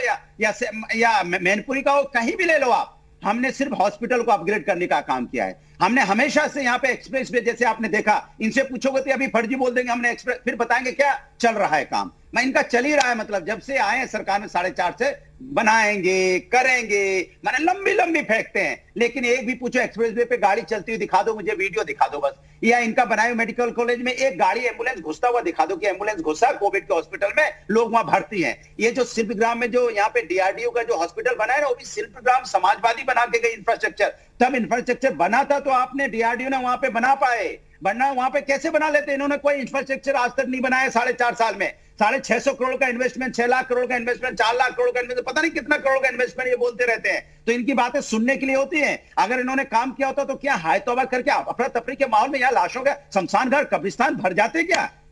या मैनपुरी का हो, कहीं भी ले लो आप, हमने सिर्फ हॉस्पिटल को अपग्रेड करने का काम किया है। हमने हमेशा से यहाँ पे एक्सप्रेस वे, जैसे आपने देखा, इनसे पूछोगे तो अभी फर्जी बोल देंगे हमने एक्सप्रेस, फिर बताएंगे क्या चल रहा है काम। मैं इनका चल ही रहा है, मतलब जब से आए सरकार में 4.5 से बनाएंगे, करेंगे, मैंने लंबी लंबी फेंकते हैं, लेकिन एक भी पूछो एक्सप्रेस वे पे गाड़ी चलती हुई दिखा दो, मुझे वीडियो दिखा दो बस, या इनका बनाए मेडिकल कॉलेज में एक गाड़ी एम्बुलेंस घुसता हुआ दिखा दो कि एम्बुलेंस घुसा कोविड के हॉस्पिटल में, लोग वहां भर्ती हैं। ये जो शिल्पग्राम में जो यहाँ पे डीआरडीओ का जो हॉस्पिटल बना है ना, वो भी शिल्पग्राम समाजवादी बना के गई इंफ्रास्ट्रक्चर। तब इंफ्रास्ट्रक्चर बना था तो आपने डीआरडीओ ने वहां पे बना पाए, वरना वहां पे कैसे बना लेते? इन्होंने कोई इंफ्रास्ट्रक्चर आज तक नहीं बनाया 4.5 साल में। 650 करोड़ का इन्वेस्टमेंट, 6 लाख करोड़ का इन्वेस्टमेंट, 4 लाख करोड़ का इन्वेस्टमेंट, पता नहीं कितना करोड़ का इन्वेस्टमेंट ये बोलते रहते हैं। तो इनकी बातें सुनने के लिए होती हैं। अगर इन्होंने काम किया होता तो क्या हाय तौबा करके अफरा तफरी के माहौल में यहाँ लाशों का शमशान घाट, कब्रिस्तान भर जाते?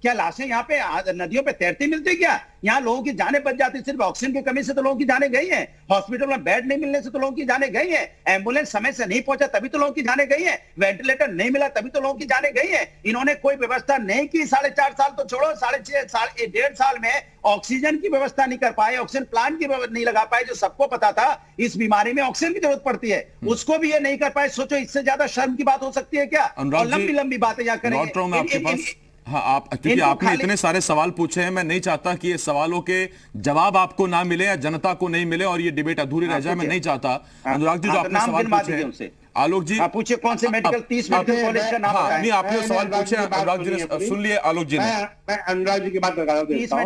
क्या लाशें यहाँ पे नदियों पे तैरती मिलती? क्या यहाँ लोगों की जानें बच जाती? सिर्फ ऑक्सीजन की कमी से तो लोगों की जानें गई हैं, हॉस्पिटल में बेड नहीं मिलने से तो लोगों की जानें गई हैं, एम्बुलेंस समय से नहीं पहुंचा तभी तो लोगों की जानें गई हैं, वेंटिलेटर नहीं मिला तभी तो लोगों की जानें गई हैं। इन्होंने कोई व्यवस्था नहीं की 4.5 साल, तो छोड़ो 6.5 साल, 1.5 साल में ऑक्सीजन की व्यवस्था नहीं कर पाए, ऑक्सीजन प्लांट की व्यवस्था नहीं लगा पाए। जो सबको पता था इस बीमारी में ऑक्सीजन की जरूरत पड़ती है, उसको भी ये नहीं कर पाए। सोचो इससे ज्यादा शर्म की बात हो सकती है क्या? और लंबी लंबी बातें यहाँ करेंगे। हाँ, आप क्योंकि आपने इतने सारे सवाल पूछे हैं, मैं नहीं चाहता कि ये सवालों के जवाब आपको ना मिले या जनता को नहीं मिले और ये डिबेट अधूरी रह जाए। मैं नहीं चाहता। अनुराग जी जो आपने सवाल पूछे हैं, आलोक जी पूछे कौन से मेडिकल 30 मेडिकल कॉलेज का नाम बताएं। नहीं, आपने सवाल पूछे, अनुराग जी ने सुन लिए। आलोक जी ने, मैं अनुराग जी की बात बता देता हूं।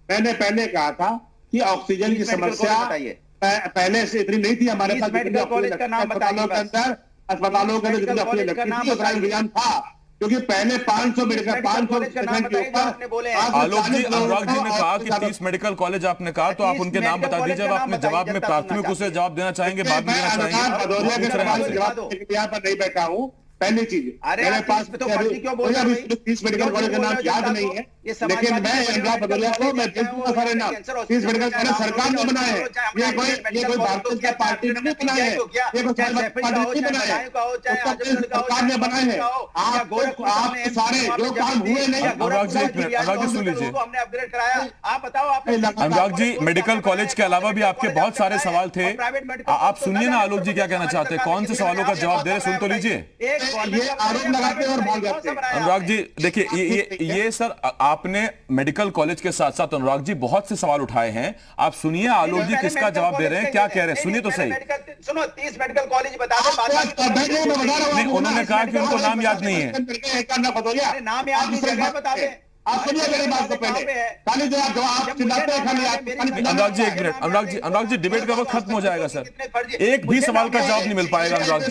मैंने पहले कहा था कि ऑक्सीजन की समस्या पहले से इतनी नहीं थी हमारे पास। मेडिकल कॉलेज का नाम बताइए। अस्पतालों के अंदर था, क्योंकि पहले 500 मेडिकल 500 पेशेंट के ऊपर आलोक जी, अनुराग जी ने कहा कि 30 मेडिकल कॉलेज आपने कहा, तो आप उनके नाम बता दीजिए। आप अपने जवाब में प्राथमिक उसे जवाब देना चाहेंगे, बाद में देना चाहेंगे? भदौरिया के सवाल का जवाब यहाँ पर नहीं बैठा हूँ। पहली चीज मेरे पास 30 मेडिकल कॉलेज का नाम याद नहीं है, लेकिन मैं अनुराग भदौरिया को मैं दे दूंगा सारे नाम। 30 मेडिकल कॉलेज सरकार ने बनाए हैं, ये कोई भारतीय जनता पार्टी ने नहीं बनाए हैं, ये कोई समाजवादी पार्टी ने नहीं बनाए हैं, सरकार ने बनाए हैं। आप सारे जो काम हुए नहीं। अनुराग जी सुन लीजिए। हमने अपग्रेड कराया, आप बताओ आपने। अनुराग जी, मेडिकल कॉलेज के अलावा भी आपके बहुत सारे सवाल थे, आप सुनिए ना आलोक जी क्या कहना चाहते हैं, कौन से सवालों का जवाब दे रहे, सुन तो लीजिए। ये आरोप लगाते और भाग जाते हैं। अनुराग जी देखिए, ये सर आपने मेडिकल कॉलेज के साथ साथ अनुराग जी बहुत से सवाल उठाए हैं, आप सुनिए आलोक जी किसका जवाब दे रहे हैं, क्या कह रहे हैं, सुनिए तो सही। सुनो, 30 मेडिकल कॉलेज बता दो। उन्होंने कहा कि उनको नाम याद नहीं है। नाम याद नहीं, जगह बता दें। आप सुनिए मेरी बात को पहले, खाली जो आप चिल्लाते हैं खाली। अनुराग जी एक मिनट, अनुराग जी डिबेट का वक्त खत्म हो जाएगा सर, एक भी सवाल का जवाब नहीं मिल पाएगा अनुराग जी।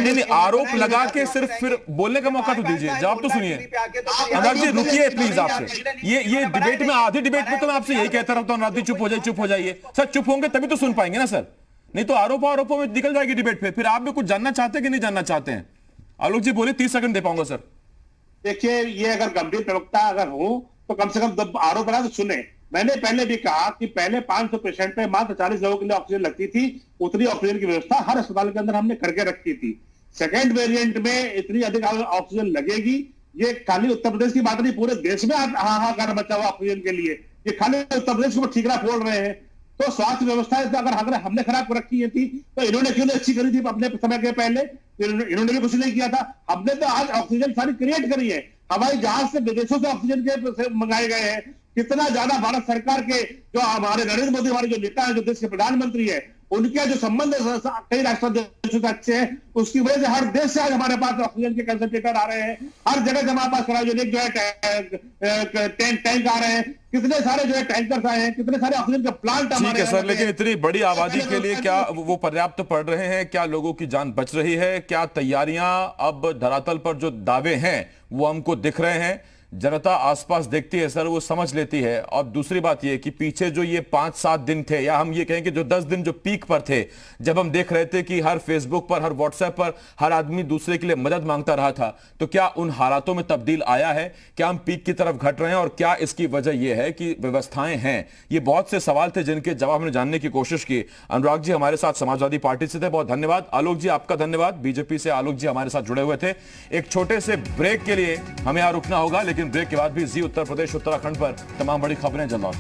नहीं, आरोप लगा के सिर्फ फिर बोलने का मौका तो दीजिए, जवाब तो सुनिए। अनुराग जी रुकिए प्लीज, आपसे ये डिबेट में, आधी डिबेट में तो मैं आपसे यही कहता रहता हूँ, अनुराग जी चुप हो जाइए सर, चुप होंगे तभी तो सुन पाएंगे ना सर, नहीं तो आरोपों में निकल जाएगी डिबेट पे। फिर आप भी कुछ जानना चाहते हैं कि नहीं जानना चाहते हैं? आलोक जी बोले, 30 सेकंड दे पाऊंगा सर। देखिए, ये अगर गंभीर प्रवक्ता अगर हो तो कम से कम आरोप लगा तो सुने। मैंने पहले भी कहा कि पहले 500 पेशेंट पे मात्र 40 लोगों के लिए ऑक्सीजन लगती थी, उतनी ऑक्सीजन की व्यवस्था हर अस्पताल के अंदर हमने करके रखी थी। सेकेंड वेरिएंट में इतनी अधिक ऑक्सीजन लगेगी, ये खाली उत्तर प्रदेश की बात नहीं, पूरे देश में हाहाकार मचा हुआ ऑक्सीजन के लिए। ये खाली उत्तर प्रदेश को ठीकरा फोड़ रहे हैं। तो स्वास्थ्य व्यवस्था अगर हमने खराब कर रखी थी तो इन्होंने क्यों नहीं अच्छी करी थी अपने समय के पहले? इन्होंने भी कुछ नहीं किया था। हमने तो आज ऑक्सीजन सारी क्रिएट करी है, हवाई जहाज से विदेशों से ऑक्सीजन के मंगाए गए हैं। कितना ज्यादा भारत सरकार के जो हमारे नरेंद्र मोदी हमारे जो नेता है, जो देश के प्रधानमंत्री है, उनके जो संबंध कई राष्ट्रों से अच्छे हैं, उसकी वजह से हर देश से आज हमारे पास ऑक्सीजन के कंसंट्रेटर आ रहे हैं। हर जगह से हमारे पास क्रायोजेनिक जो है टैंक आ रहे हैं, कितने सारे जो है टैंकर्स आए हैं, कितने सारे ऑक्सीजन के प्लांट हमारे। ठीक है सर, लेकिन इतनी बड़ी आबादी के लिए क्या वो पर्याप्त पड़ रहे हैं? क्या लोगों की जान बच रही है? क्या तैयारियां अब धरातल पर जो दावे हैं वो हमको दिख रहे हैं? जनता आसपास देखती है सर, वो समझ लेती है। और दूसरी बात ये कि पीछे जो ये 5-7 दिन थे, या हम ये कहें कि जो 10 दिन जो पीक पर थे, जब हम देख रहे थे कि हर फेसबुक पर, हर व्हाट्सएप पर हर आदमी दूसरे के लिए मदद मांगता रहा था, तो क्या उन हालातों में तब्दील आया है? क्या हम पीक की तरफ घट रहे हैं? और क्या इसकी वजह यह है कि व्यवस्थाएं हैं? ये बहुत से सवाल थे जिनके जवाब हमने जानने की कोशिश की। अनुराग जी हमारे साथ समाजवादी पार्टी से थे, बहुत धन्यवाद। आलोक जी आपका धन्यवाद, बीजेपी से आलोक जी हमारे साथ जुड़े हुए थे। एक छोटे से ब्रेक के लिए हमें यहां रुकना होगा, लेकिन ब्रेक के बाद भी जी उत्तर प्रदेश उत्तराखंड पर तमाम बड़ी खबरें जल्द लौट